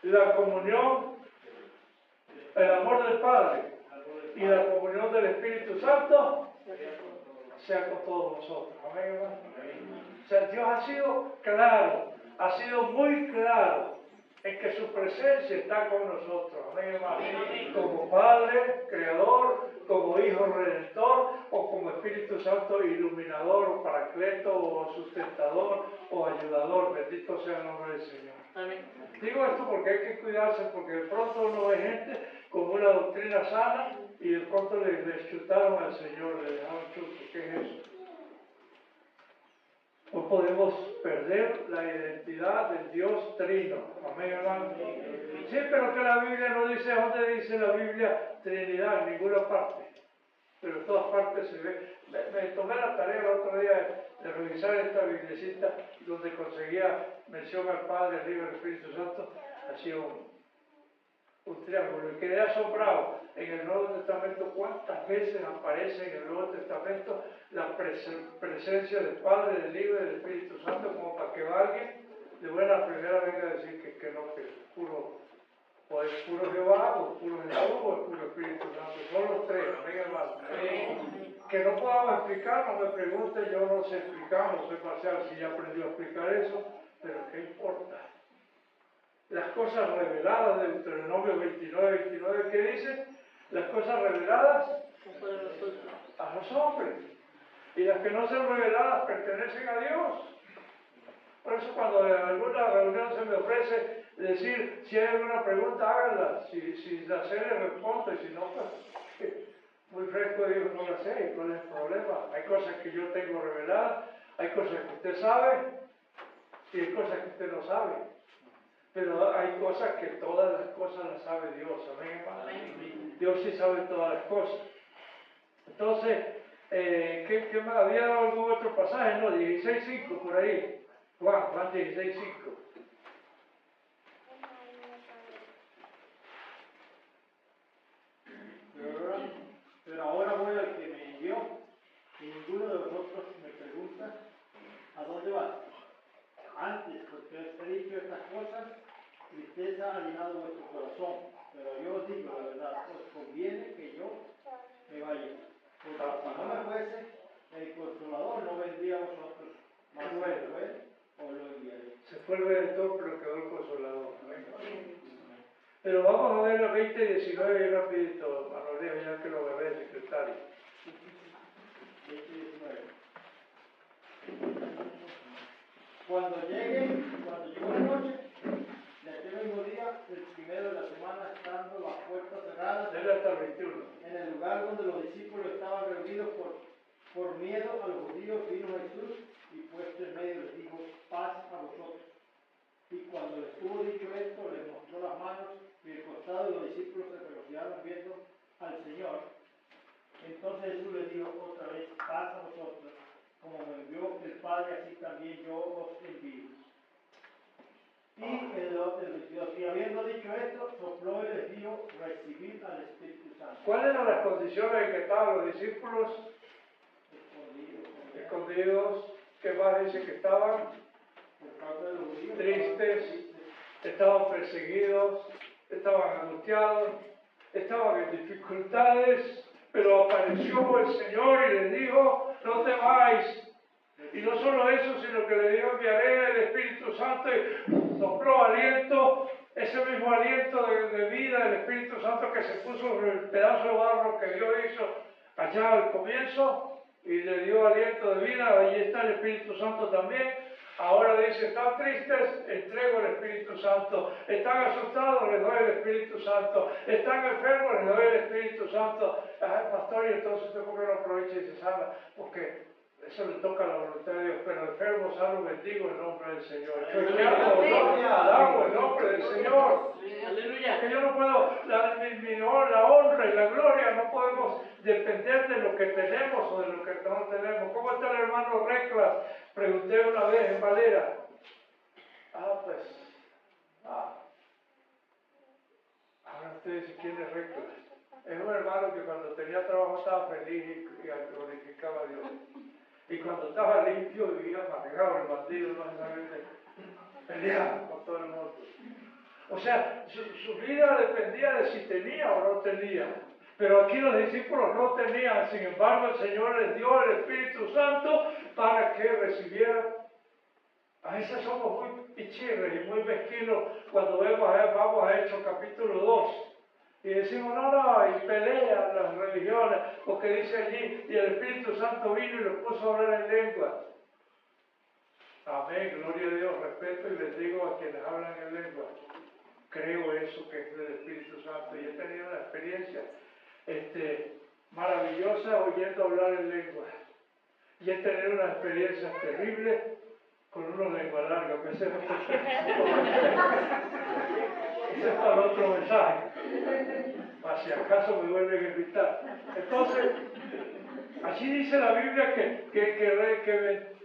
la comunión, el amor del Padre y la comunión del Espíritu Santo sea con todos nosotros. Amén, hermano. O sea, Dios ha sido claro, ha sido muy claro en que su presencia está con nosotros. Amén, hermano. Como Padre, Creador, como Hijo Redentor, o como Espíritu Santo iluminador, o Paracleto, o sustentador, o ayudador. Bendito sea el nombre del Señor. Amén. Digo esto porque hay que cuidarse, porque de pronto uno ve gente con una doctrina sana y de pronto le chutaron al Señor, le dejaron chuto. ¿Qué es eso? No podemos perder la identidad del Dios Trino. Amén, hermano. Sí, pero que la Biblia no dice, ¿dónde dice la Biblia Trinidad? En ninguna parte. Pero en todas partes se ve. Me tomé la tarea el otro día de revisar esta biblicita donde conseguía mención al Padre, al Hijo y al Espíritu Santo. Hacía un triángulo y quedé asombrado en el Nuevo Testamento cuántas veces aparece en el Nuevo Testamento la presencia del Padre, del Hijo y del Espíritu Santo, como para que alguien de buena primera venga a decir que no, que es puro, o es puro Jehová, o es puro Jesús, o es puro Espíritu Santo. Son los tres. Amén, hermano. Que no podamos explicar, no me pregunten, yo no sé explicar, no sé parcial si ya aprendió a explicar eso, pero ¿qué importa? Las cosas reveladas de Deuteronomio 29, ¿qué dice? Las cosas reveladas a los hombres. Y las que no son reveladas pertenecen a Dios. Por eso cuando en alguna reunión se me ofrece decir, si hay alguna pregunta, háganla. Si la sé, le respondo. Y si no, pues, muy fresco digo, no la sé. ¿Y cuál es el problema? Hay cosas que yo tengo reveladas, hay cosas que usted sabe, y hay cosas que usted no sabe. Pero hay cosas que todas las cosas las sabe Dios. Amén, hermano. Dios sí sabe todas las cosas. Entonces, ¿qué más? ¿Había algún otro pasaje? No, 16:5 por ahí. Juan 16:5. Pero ahora voy al que me envió, y ninguno de vosotros me pregunta, ¿a dónde vas? Antes, porque os he dicho estas cosas, tristeza ha llenado vuestro corazón, pero yo os digo la verdad, os conviene que yo me vaya, porque si no me fuese, el Consolador no vendría a vosotros, más que os lo enviaré. Se fue el Redentor, pero quedó el Consolador. Pero vamos a ver el 20 y 19 rapidito, Manoleo, ya que lo agarré el secretario. 20 y 19. Cuando llegó la noche, de aquel mismo día, el primero de la semana, miedo a los judíos vino Jesús y puesto en medio les dijo, paz a vosotros. Y cuando les hubo dicho esto, les mostró las manos y el costado, y los discípulos se regocijaron viendo al Señor. Entonces Jesús les dijo otra vez, paz a vosotros, como me envió el Padre, así también yo os envío. Y el 22, y habiendo dicho esto, sopló y les dijo, recibid al Espíritu Santo. ¿Cuáles eran las condiciones en que estaban los discípulos? Escondidos. ¿Qué más dice que estaban? Tristes, estaban perseguidos, estaban angustiados, estaban en dificultades, pero apareció el Señor y les dijo, no temáis. Y no solo eso, sino que le dijo, enviaré el Espíritu Santo, y sopló aliento, ese mismo aliento de vida del Espíritu Santo que se puso sobre el pedazo de barro que Dios hizo allá al comienzo, y le dio aliento de vida. Ahí está el Espíritu Santo también. Ahora dice, están tristes, entrego el Espíritu Santo. Están asustados, les doy el Espíritu Santo. Están enfermos, les doy el Espíritu Santo. Ay, pastor, y entonces usted por qué no aprovecha y se sana, porque eso le toca a la voluntad de Dios. Pero enfermo, sano, bendigo el nombre del Señor. Alabo el nombre del Señor. Aleluya. Que yo no puedo, la honra y la gloria, no podemos depender de lo que tenemos o de lo que no tenemos. ¿Cómo está el hermano Reclas? Pregunté una vez en Valera. Ahora usted dice, ¿quién es Reclas? Es un hermano que cuando tenía trabajo estaba feliz y glorificaba a Dios. Y cuando estaba limpio vivía amargado, el bandido, no solamente peleaba con todo el mundo. O sea, su vida dependía de si tenía o no tenía. Pero aquí los discípulos no tenían, sin embargo el Señor les dio el Espíritu Santo para que recibieran. A veces somos muy pichirres y muy mezquinos cuando vamos a Hechos capítulo 2 y decimos, no, y pelean las religiones, porque dice allí, y el Espíritu Santo vino y los puso a hablar en lengua. Amén, gloria a Dios, respeto y bendigo a quienes hablan en lengua. Creo eso que es del Espíritu Santo y he tenido una experiencia maravillosa oyendo hablar en lengua. Y he tenido una experiencia terrible con una lengua larga, que ese es para el otro mensaje, para si acaso me vuelven a invitar. Entonces, allí dice la Biblia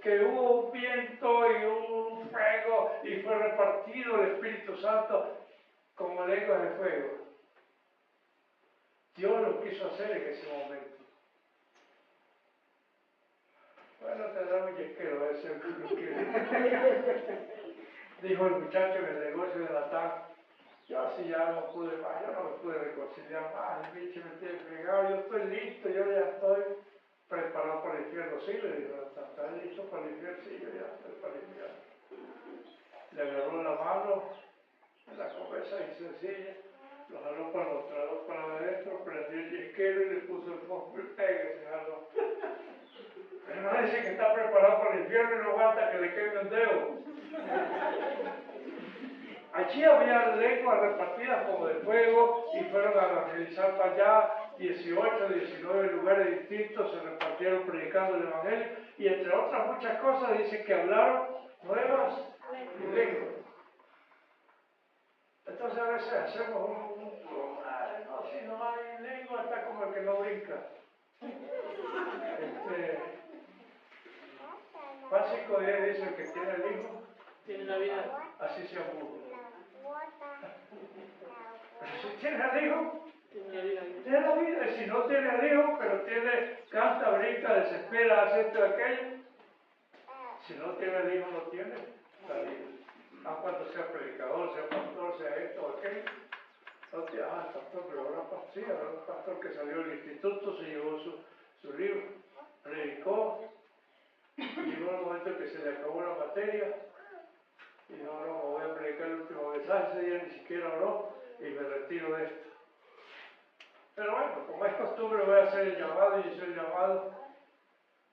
que hubo un viento y un fuego y fue repartido el Espíritu Santo como lenguas de fuego. Dios lo quiso hacer en ese momento. Bueno, tendrá un yesquero ese dijo el muchacho en el negocio de Natán, yo si ya no pude más, yo no me pude reconciliar más, el bicho me tiene fregado, yo estoy listo, yo ya estoy preparado para el infierno. Sí, le dijo Natán, ¿estás listo para el infierno? Sí, yo ya estoy para el infierno. Le agarró la mano en la cabeza y sencilla, lo jaló para el mostrador para adentro, prendió el yesquero y le puso el fósforo y se jaló. Pero no dice que está preparado para el infierno y no aguanta que le queme un dedo. Allí había lenguas repartidas como de fuego y fueron a evangelizar para allá. 18, 19 lugares distintos se repartieron predicando el Evangelio y entre otras muchas cosas dice que hablaron nuevas lenguas. Entonces a veces hacemos no, si no hay lengua está como el que no brinca. Juan 5:10 dice el que tiene el hijo tiene la vida. Así se aburre. Si tiene al hijo, tiene la vida. Y si no tiene al hijo, pero canta, brinca, desespera, hace esto y aquello. Si no tiene al hijo, no tiene la vida. Aun cuando sea predicador, sea pastor, sea esto o aquello. No tiene, el pastor, pero ahora un pastor que salió del instituto, se llevó su libro, predicó. Llegó el momento que se le acabó la materia. Y no, voy a predicar el último mensaje, ese día ni siquiera oró y me retiro de esto. Pero bueno, como es costumbre voy a hacer el llamado y hice el llamado.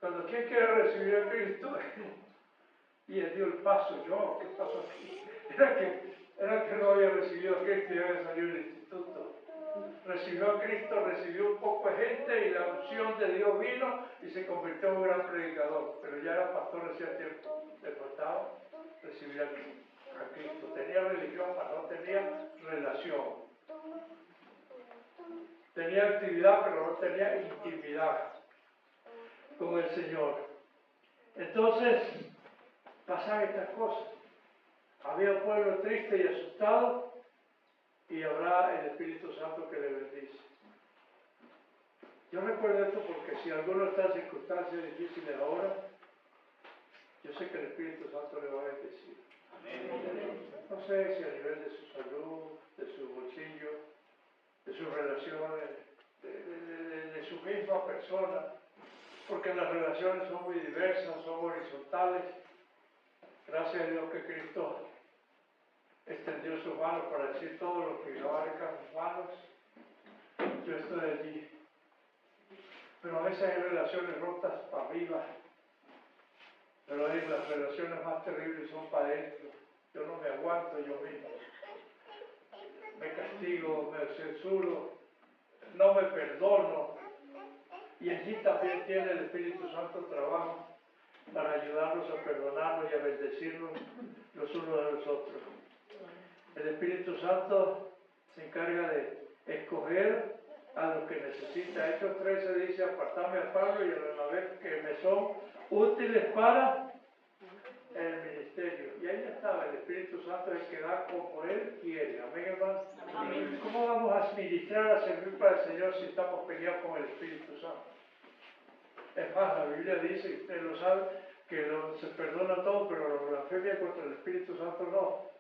Cuando ¿quién quiere recibir a Cristo? Y él dio el paso, yo, ¿qué pasó aquí? Era que no había recibido a Cristo y había salido del instituto. recibió a Cristo, recibió un poco de gente y la unción de Dios vino y se convirtió en un gran predicador, pero ya era pastor hacía tiempo, le faltaba recibir a Cristo. Tenía religión, pero no tenía relación. Tenía actividad, pero no tenía intimidad con el Señor. Entonces, pasan estas cosas. Había un pueblo triste y asustado, y habrá el Espíritu Santo que le bendice. Yo recuerdo esto porque si alguno está en circunstancias difíciles ahora, yo sé que el Espíritu Santo le va a bendecir. No sé si a nivel de su salud, de su bolsillo, de sus relaciones, de su misma persona, porque las relaciones son muy diversas, son horizontales. Gracias a Dios que Cristo extendió sus manos para decir todo lo que abarca mis manos. Yo estoy allí. Pero a veces hay relaciones rotas para arriba, pero hay las relaciones más terribles son para adentro. Yo no me aguanto yo mismo. Me castigo, me censuro, no me perdono. Y allí también tiene el Espíritu Santo trabajo para ayudarnos a perdonarnos y a bendecirnos los unos de los otros. El Espíritu Santo se encarga de escoger a los que necesita. Hechos 13 dice, apartadme a Pablo y a Bernabé que me son útiles para el ministerio. Y ahí estaba, el Espíritu Santo es el que da como Él quiere. Amén, hermano. Amén. ¿Cómo vamos a administrar, a servir para el Señor si estamos peleados con el Espíritu Santo? Es más, la Biblia dice, y usted lo sabe, que se perdona todo, pero la blasfemia contra el Espíritu Santo no.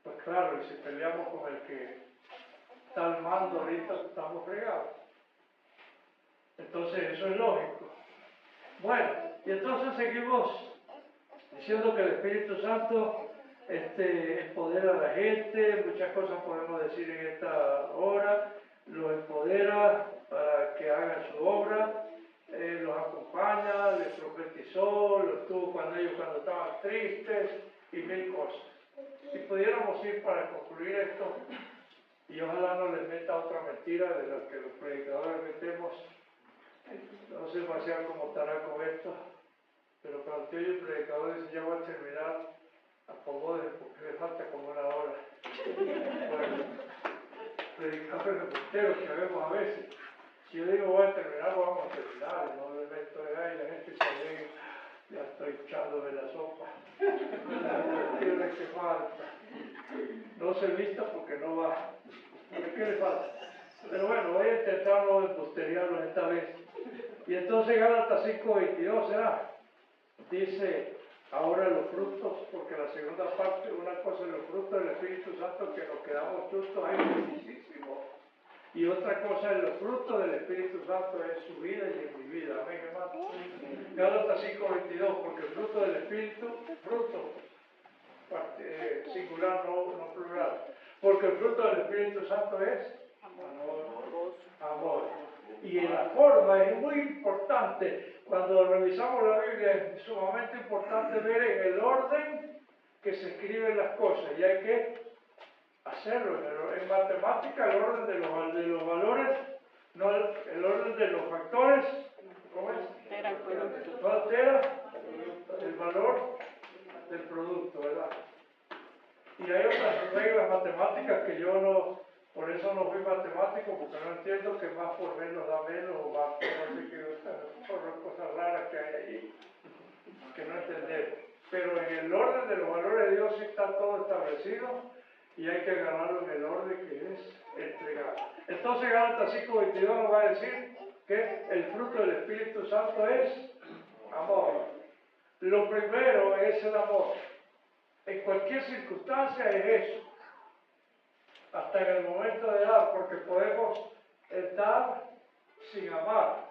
Pues claro, y si peleamos con el que está al mando ahorita, estamos fregados. Entonces eso es lógico. Bueno, y entonces seguimos diciendo que el Espíritu Santo empodera a la gente, muchas cosas podemos decir en esta hora, los empodera para que hagan su obra, los acompaña, les profetizó, los tuvo cuando estaban tristes y mil cosas. Si pudiéramos ir para concluir esto, y ojalá no les meta otra mentira de la que los predicadores metemos, no sé demasiado cómo estará con esto, pero cuando te oye el predicador dice ya voy a terminar, acomódense porque le falta como una hora. Bueno, predicadores reporteros que vemos a veces, si yo digo voy a terminar, vamos a terminar, no le meto ahí, la gente se alegra, ya estoy echándome la sopa, tiene que falta, no se vista porque no va, ¿qué le falta? Pero bueno, voy a intentar no embusterearlo esta vez. Y entonces Gálatas 5:22 será, dice ahora los frutos, porque la segunda parte, una cosa es los frutos del Espíritu Santo, que nos quedamos justos ahí muchísimo, y otra cosa es los frutos del Espíritu Santo en su vida y en mi vida. Amén, hermano. Gálatas 5:22, porque el fruto del Espíritu, fruto, singular, no plural, porque el fruto del Espíritu Santo es amor. Y la forma es muy importante. Cuando revisamos la Biblia es sumamente importante ver en el orden que se escriben las cosas, y hay que hacerlo. En matemática el orden de los valores, no el orden de los factores, ¿cómo es? No altera el valor del producto, ¿verdad? Y hay otras reglas matemáticas que yo no, por eso no fui matemático, porque no entiendo que más por menos da menos, o más por no sé qué, son cosas raras que hay allí, que no entendemos. Pero en el orden de los valores de Dios sí está todo establecido, y hay que agarrarlo en el orden que es entregado. Entonces Gálatas 5:22 nos va a decir que el fruto del Espíritu Santo es amor. Lo primero es el amor. En cualquier circunstancia es eso. Hasta en el momento de dar, porque podemos dar sin amar,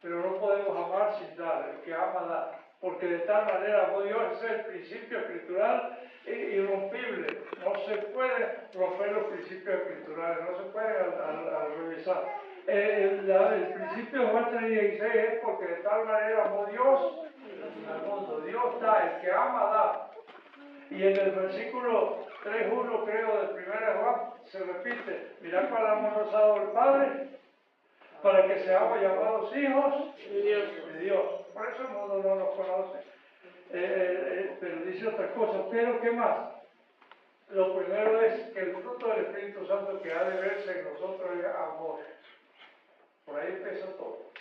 pero no podemos amar sin dar. El que ama da, porque de tal manera amó Dios. Ese es el principio escritural irrompible. No se puede romper los principios escriturales, no se puede al revisar. El principio de Juan 3:16 es porque de tal manera amó Dios al mundo. Dios da, el que ama da. Y en el versículo 3.1, creo, del 1 Juan, se repite, mirad cuál amor nos ha dado el Padre, para que seamos llamados hijos de Dios. Por eso el mundo no nos conoce, pero dice otra cosa. Pero ¿qué más? Lo primero es que el fruto del Espíritu Santo que ha de verse en nosotros es amor. Por ahí empieza todo.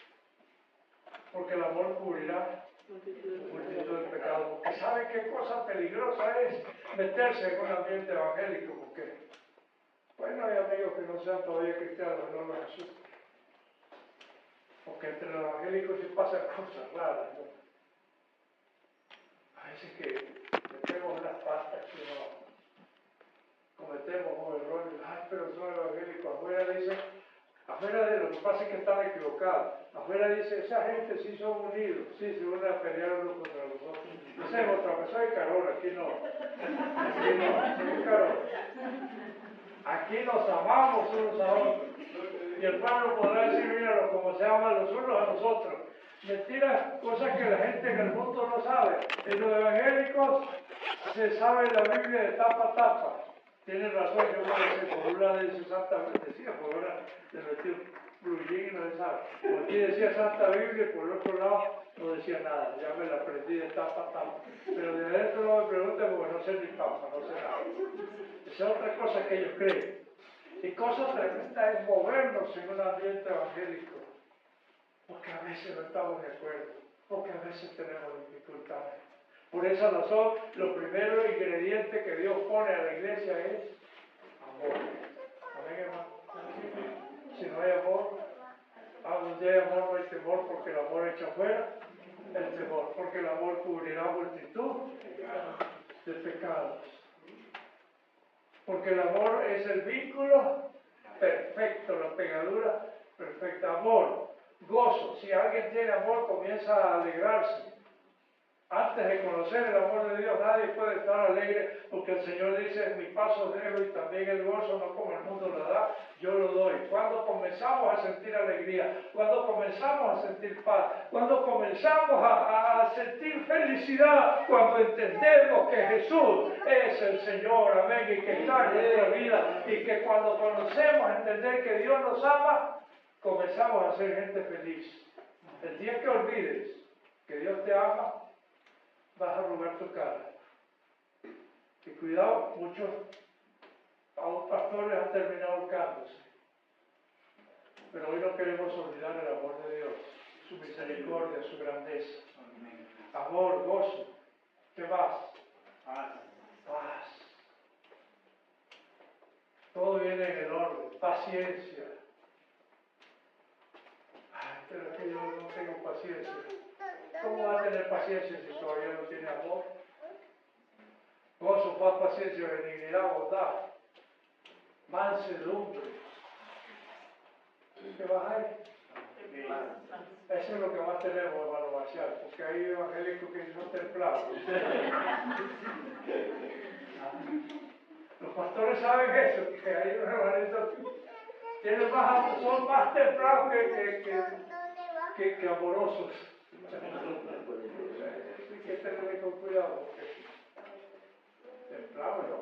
Porque el amor cubrirá multitud de pecados. Porque ¿sabe qué cosa peligrosa es meterse en un ambiente evangélico? Porque, bueno, hay amigos que no sean todavía cristianos, no los asusten. Porque entre los evangélicos sí pasan cosas raras, ¿no? A veces que metemos unas pastas que no cometemos un error. Ay, pero son evangélicos. Afuera de lo que pasa es que están equivocados. Afuera dice, esa gente sí son unidos, sí se unen a pelear unos contra los otros. Esa es otra cosa, soy Carol, aquí no, soy Carol. Aquí nos amamos unos a otros. Y el pueblo podrá decir, míralo, como se aman los unos a los otros. Mentiras, cosas que la gente en el mundo no sabe. En los evangélicos se sabe la Biblia de tapa a tapa. Tiene razón, yo me sé, por una de Santa decía, por una le metí blue jean y no se sabe. Por aquí decía Santa Biblia y por el otro lado no decía nada, ya me la aprendí de tapa a tapa. Pero de adentro no me pregunten porque no sé ni papa, no sé nada. Esa es otra cosa que ellos creen. Y cosa tremenda es movernos en un ambiente evangélico, porque a veces no estamos de acuerdo, porque a veces tenemos dificultades. Por esa razón, lo primero ingrediente que Dios pone a la iglesia es amor. Amén, hermano. Si no hay amor, donde hay amor no hay temor, porque el amor echa fuera el temor, porque el amor cubrirá multitud de pecados. Porque el amor es el vínculo perfecto, la pegadura perfecta. Amor, gozo. Si alguien tiene amor, comienza a alegrarse. Antes de conocer el amor de Dios, nadie puede estar alegre, porque el Señor dice, mi paso dejo y también el gozo, no como el mundo lo da, yo lo doy. Cuando comenzamos a sentir alegría, cuando comenzamos a sentir paz, cuando comenzamos a sentir felicidad, cuando entendemos que Jesús es el Señor, amén, y que está en nuestra vida, y que cuando conocemos, entender que Dios nos ama, comenzamos a ser gente feliz. El día que olvides que Dios te ama, vas a arrugar tu cara. Y cuidado, muchos pastores han terminado ahorcándose. Pero hoy no queremos olvidar el amor de Dios, su misericordia, su grandeza. Amor, gozo. ¿Qué más? Paz. Todo viene en el orden. Paciencia. Ay, pero es que yo no tengo paciencia. ¿Cómo va a tener paciencia si todavía no tiene amor? Gozo, paz, paciencia, benignidad, bondad, mansedumbre. ¿Qué vas ahí? Eso es lo que más tenemos, hermano Marcial, porque hay evangélicos que son templados. Los pastores saben eso, que hay unos hermanitos que son más templados que amorosos. Hay que tener con cuidado, porque templado no.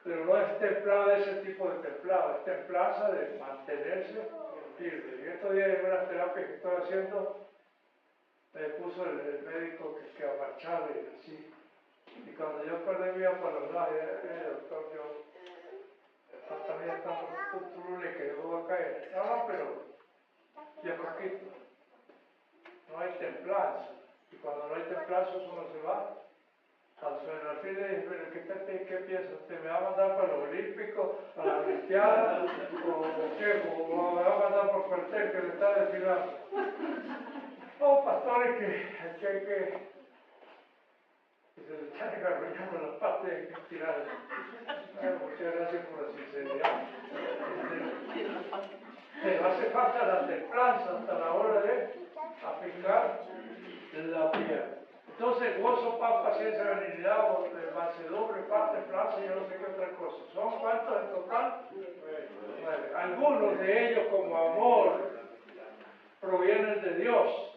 Pero no es templado de ese tipo de templado, es templanza de mantenerse firme. Y estos días en unas terapias que estoy haciendo, me puso el médico que a marchar y así. Y cuando yo perdí mi para los lados, doctor, yo también estamos un que yo voy a caer. No, pero ya poquito. No hay templanza. Y cuando no hay templanza, uno se va al suelo. Al fin le dije, ¿qué piensas? ¿Te me va a mandar para los olímpicos, para la olimpiada? ¿O qué? ¿O me va a mandar por cuartel que le está desfilando? Oh, pastores, que hay que se le están agarrando las patas y hay que tirarlas. Muchas gracias por la sinceridad. Pero hace falta la templanza hasta la hora de aplicar la piedra. Entonces, gozo, paz, paciencia, benignidad, mansedumbre, paz, templanza y yo no sé qué otra cosa. ¿Son cuántos en total? 9. Algunos de ellos, como amor, provienen de Dios.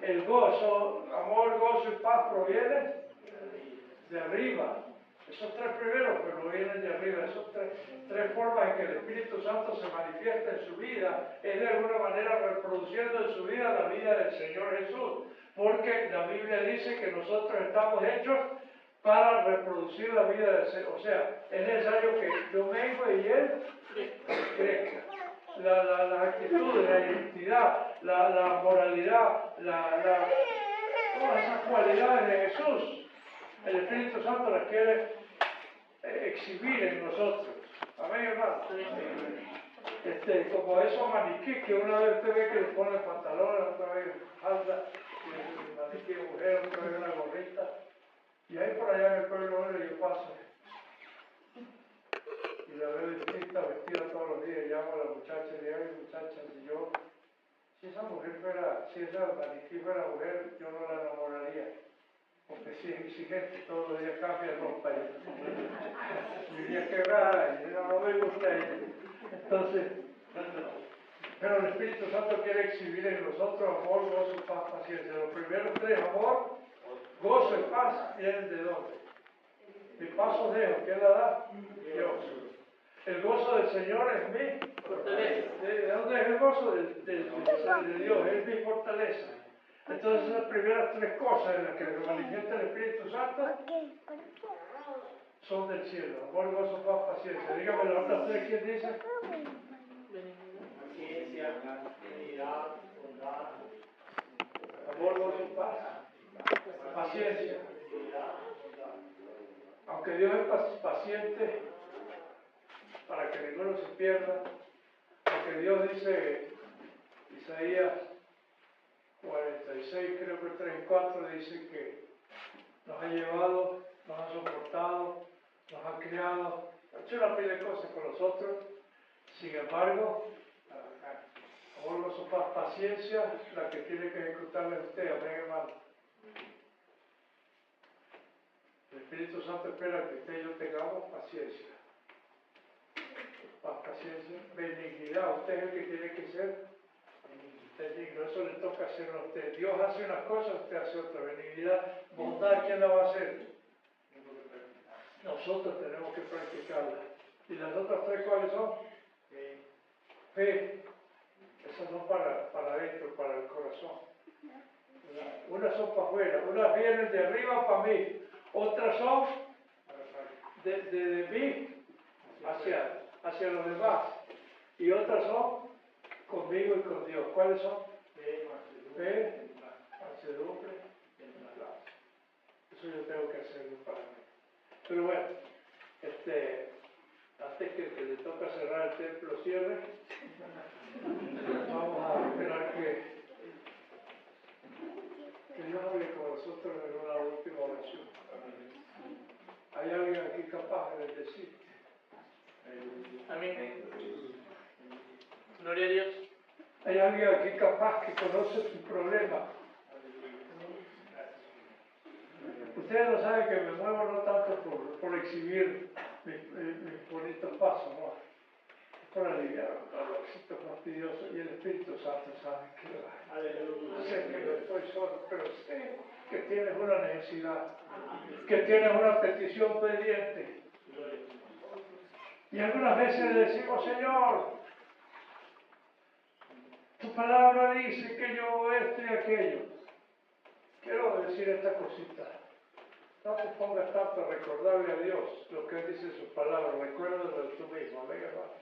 El gozo, amor, gozo y paz provienen de arriba. Esos tres primeros, pero vienen de arriba. Esas tres formas en que el Espíritu Santo se manifiesta en su vida es de alguna manera reproduciendo en su vida la vida del Señor Jesús. Porque la Biblia dice que nosotros estamos hechos para reproducir la vida del Señor. O sea, es necesario que yo mengue y Él crezca. Las actitudes, la identidad, la moralidad, todas esas cualidades de Jesús, el Espíritu Santo las quiere exhibir en nosotros. Amén, hermano. Como esos maniquí que una vez usted ve que le pone pantalones, otra vez falda, y el maniquí de mujer, otra vez una gorrita. Y ahí por allá en el pueblo yo paso y la veo distinta, vestida todos los días, llamo a la muchacha y le digo, muchacha, si esa maniquí fuera mujer, yo no la enamoraría. Porque si es exigente, todos los días cambia ropa y diría quebrada, y no me gusta ella. Entonces, pero el Espíritu Santo quiere exhibir en nosotros amor, gozo, paz, paciencia. Los primeros tres, amor, gozo y paz, ¿vienen de dónde? Mi paso dejo, ¿quién la da? Dios. El gozo del Señor es mi fortaleza. ¿De dónde es el gozo? De Dios, es mi fortaleza. Entonces las primeras tres cosas en las que se manifiesta el Espíritu Santo son del cielo. Amor, gozo, paz, paciencia. Dígame las otras tres, ¿quién dice? Paciencia, benignidad, bondad. Amor, gozo, paz, paciencia. Aunque Dios es paciente para que ninguno se pierda, porque Dios dice, Isaías 46, creo que 3 y 4, dice que nos ha llevado, nos ha soportado, nos ha criado, ha hecho una pila de cosas con nosotros. Sin embargo, amor, gozo, paz, paciencia, la que tiene que ejecutarle a usted, amén, hermano. El Espíritu Santo espera que usted y yo tengamos paciencia. Paz, paciencia, benignidad. Usted es el que tiene que ser benigno. Eso le toca hacerlo a usted. Dios hace unas cosas, usted hace otra. Benignidad, bondad, ¿quién la va a hacer? Nosotros tenemos que practicarla. ¿Y las otras tres cuáles son? Fe. Esas son para adentro, para el corazón. Unas son para afuera, unas vienen de arriba para mí, otras son de mí hacia los demás, y otras son conmigo y con Dios. ¿Cuáles son? Fe, mansedumbre y templanza. Eso yo tengo que hacerlo para mí. Pero bueno, antes que le toca cerrar el templo, cierre. Vamos a esperar que Dios hable con nosotros en una última oración. ¿Hay alguien aquí capaz de decir? Amén. Gloria a Dios. ¿Hay alguien aquí capaz que conoce su problema? Ustedes lo saben que me muevo no tanto por exhibir mis bonitos pasos, no. Es por aliviar un dolorcito fastidioso, y el Espíritu Santo sabe que lo hay. Aleluya. Sé que no estoy solo, pero sé que tienes una necesidad, que tienes una petición pendiente. Y algunas veces le decimos, Señor, tu palabra dice que yo esto y aquello. Quiero decir esta cosita. No te pongas tanto a recordarle a Dios lo que Él dice en sus palabras. Recuérdalo tú mismo. Amén, hermano.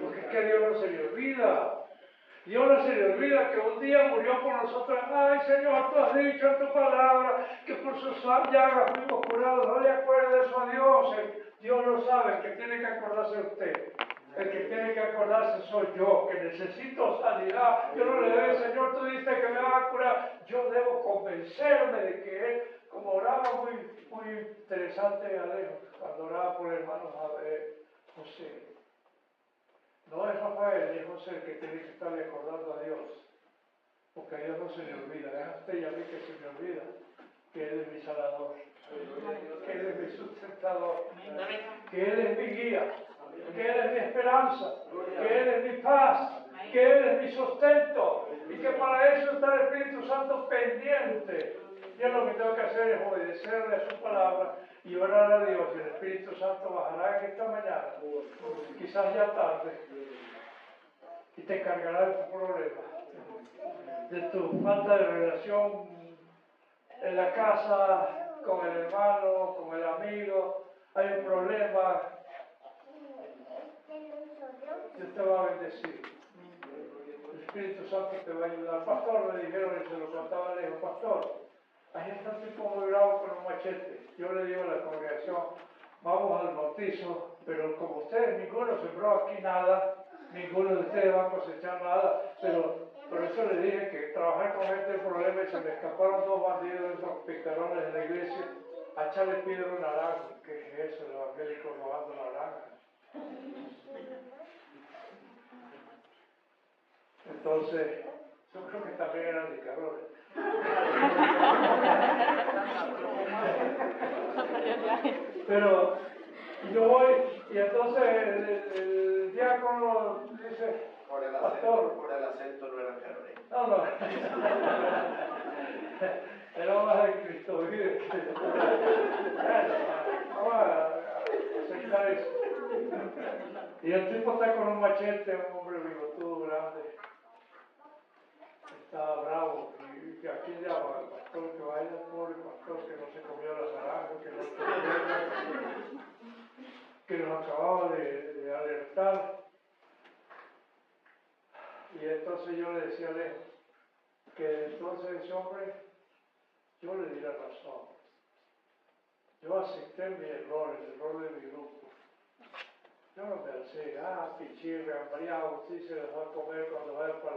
Porque es que a Dios no se le olvida. Dios no se le olvida que un día murió por nosotros. Ay, Señor, tú has dicho en tu palabra que por sus llagas fuimos curados. No le acuerde eso a Dios. Dios lo sabe. El que tiene que acordarse de usted. El que tiene que acordarse soy yo, que necesito sanidad. Yo no le debo, Señor, tú dices que me vas a curar. Yo debo convencerme de que Él, como oraba muy interesante Alejo, cuando oraba por el hermano José. No es Rafael, es José el que tiene que estarle acordando a Dios. Porque a Dios no se le olvida. Es a usted y a mí que se me olvida que Él es mi sanador, que Él es mi sustentador, que Él es mi guía, que Él es mi esperanza, que Él es mi paz, que Él es mi sustento, y que para eso está el Espíritu Santo pendiente Yo lo que tengo que hacer es obedecerle a su palabra y orar a Dios, y el Espíritu Santo bajará en esta mañana, quizás ya tarde, y te cargará de tu problema, de tu falta de relación en la casa, con el hermano, con el amigo. Hay un problema. Dios te va a bendecir. El Espíritu Santo te va a ayudar. Pastor, me dijeron, y se lo contaba, le dijo, pastor, ahí está un tipo muy bravo con un machete. Yo le digo a la congregación, vamos al bautizo, pero como ustedes, ninguno sembró aquí nada, ninguno de ustedes va a cosechar nada, pero por eso le dije que trabajar con este problema, y se me escaparon 2 bandidos de esos picarones de la iglesia a echarle piedra a un naranjo. ¿Qué es eso, el evangélico robando naranjas? Entonces, yo creo que también eran indicadores. Pero yo voy, y entonces el diácono dice, pastor, por el acento no era carolina. no, era más de Cristo, vive. Vamos a aceptar eso. Y el tipo está con un machete, un hombre bigotudo grande. Está bravo, y que aquí llama al pastor que vaya, pobre pastor que no se comió las naranjas, que nos acababa de alertar. Y entonces yo le decía a Alejo, que entonces ese hombre, yo le di la razón. Yo acepté mi error, el error de mi grupo. Yo no me alcé, pichirre, hambriado, sí se les va a comer cuando vaya para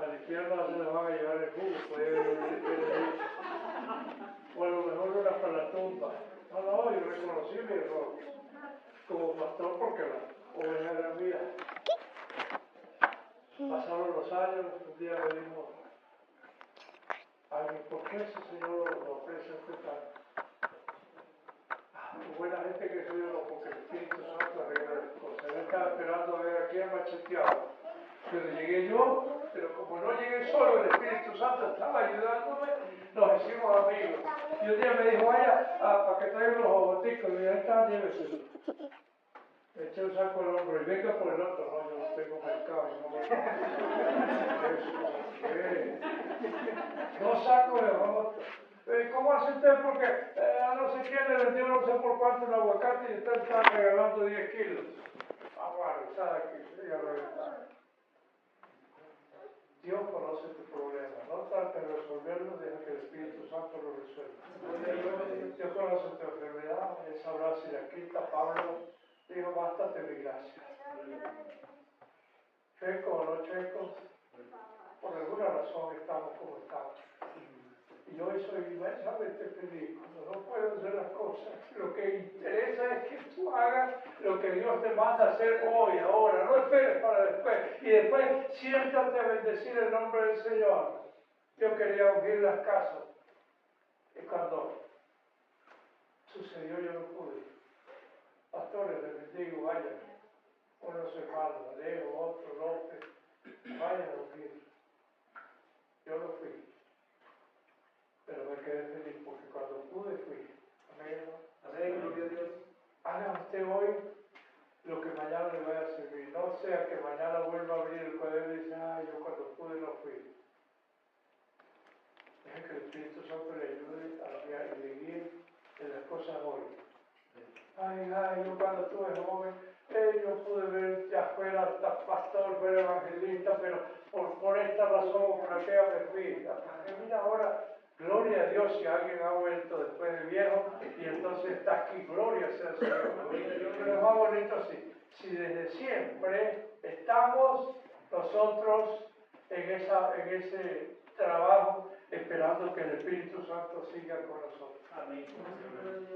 el infierno, se les van a llevar el jugo, o a lo mejor una para la tumba. No, yo reconocí mi error como pastor porque la oveja era mía. Pasaron los años, un día me dijo alguien, ¿por qué ese señor lo aprecia usted tanto? Buena gente que soy yo, porque el Espíritu Santo arregla las cosas. Él estaba esperando a ver a quién macheteaba. Pero llegué yo, pero como no llegué solo, el Espíritu Santo estaba ayudándome, nos hicimos amigos. Y un día me dijo, vaya, para que traigan los ojoticos, y ya está, lléveselo. Le eché un saco al hombro y venga por el otro. No, yo no tengo mercado, yo no me no saco de ojo. ¿Cómo hace usted? Porque a no sé quién le vendió no sé por cuánto un aguacate y usted está regalando 10 kilos. Vamos a rezar aquí, sí, a reventar. Dios conoce tu problema. No trate de resolverlo, deja que el Espíritu Santo lo resuelva. Dios conoce tu enfermedad, Él sabrá si la quita. Pablo dijo, bástate mi gracia. Checo o no checo, por alguna razón estamos como estamos. Y yo soy inmensamente feliz cuando no puedo hacer las cosas. Lo que interesa es que tú hagas lo que Dios te manda a hacer hoy, ahora. No esperes para después. Y después siéntate a bendecir el nombre del Señor. Yo quería ungir las casas. Y cuando sucedió yo no pude. Pastores, les bendigo, vayan. Unos hermanos, Alejo, otro, López, vayan a ungir. Yo no fui. Pero me quedé feliz porque cuando pude fui. Amén. Amén, gloria a Dios. Haga usted hoy lo que mañana le vaya a servir. No sea que mañana vuelva a abrir el cuaderno y dice, yo cuando pude no fui. Deje que el Espíritu Santo le ayude a guiar y le guíe en las cosas hoy. Yo cuando estuve joven, yo pude ver ya fuera pastor, fuera evangelista, pero por esta razón o por aquella me fui. Mira ahora, gloria a Dios si alguien ha vuelto después de viejo y entonces está aquí, gloria sea el Señor. Pero es más bonito si desde siempre estamos nosotros en ese trabajo esperando que el Espíritu Santo siga con nosotros. Amén.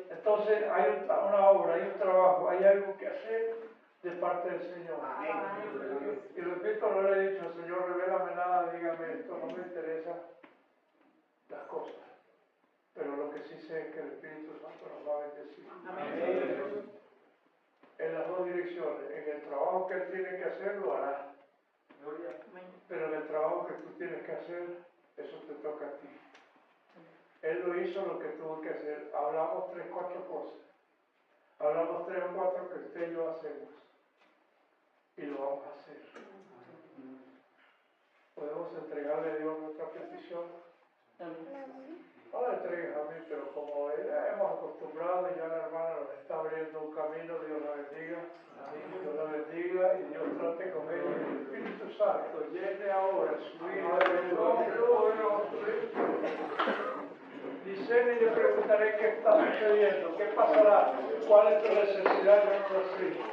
Entonces hay una obra, hay un trabajo, hay algo que hacer de parte del Señor. Amén. Y repito, no le he dicho, Señor, revélame nada, dígame esto, no me interesan las cosas. Pero lo que sí sé es que el Espíritu Santo nos va a bendecir. Amén. En las dos direcciones, en el trabajo que Él tiene que hacer, lo hará. Pero en el trabajo que tú tienes que hacer, eso te toca a ti. Él lo hizo lo que tuvo que hacer. Hablamos 3, 4 cosas. Hablamos 3 o 4 que usted y yo hacemos. Y lo vamos a hacer. Podemos entregarle a Dios nuestra petición. No la entregues a mí, pero como ya hemos acostumbrado y ya la hermana nos está abriendo un camino, Dios la bendiga. Dios la bendiga y Dios trate con ella. Y el Espíritu Santo llene ahora su vida de todo flujo. Dice, y le preguntaré qué está sucediendo, qué pasará, cuál es tu necesidad de nuestro Cristo.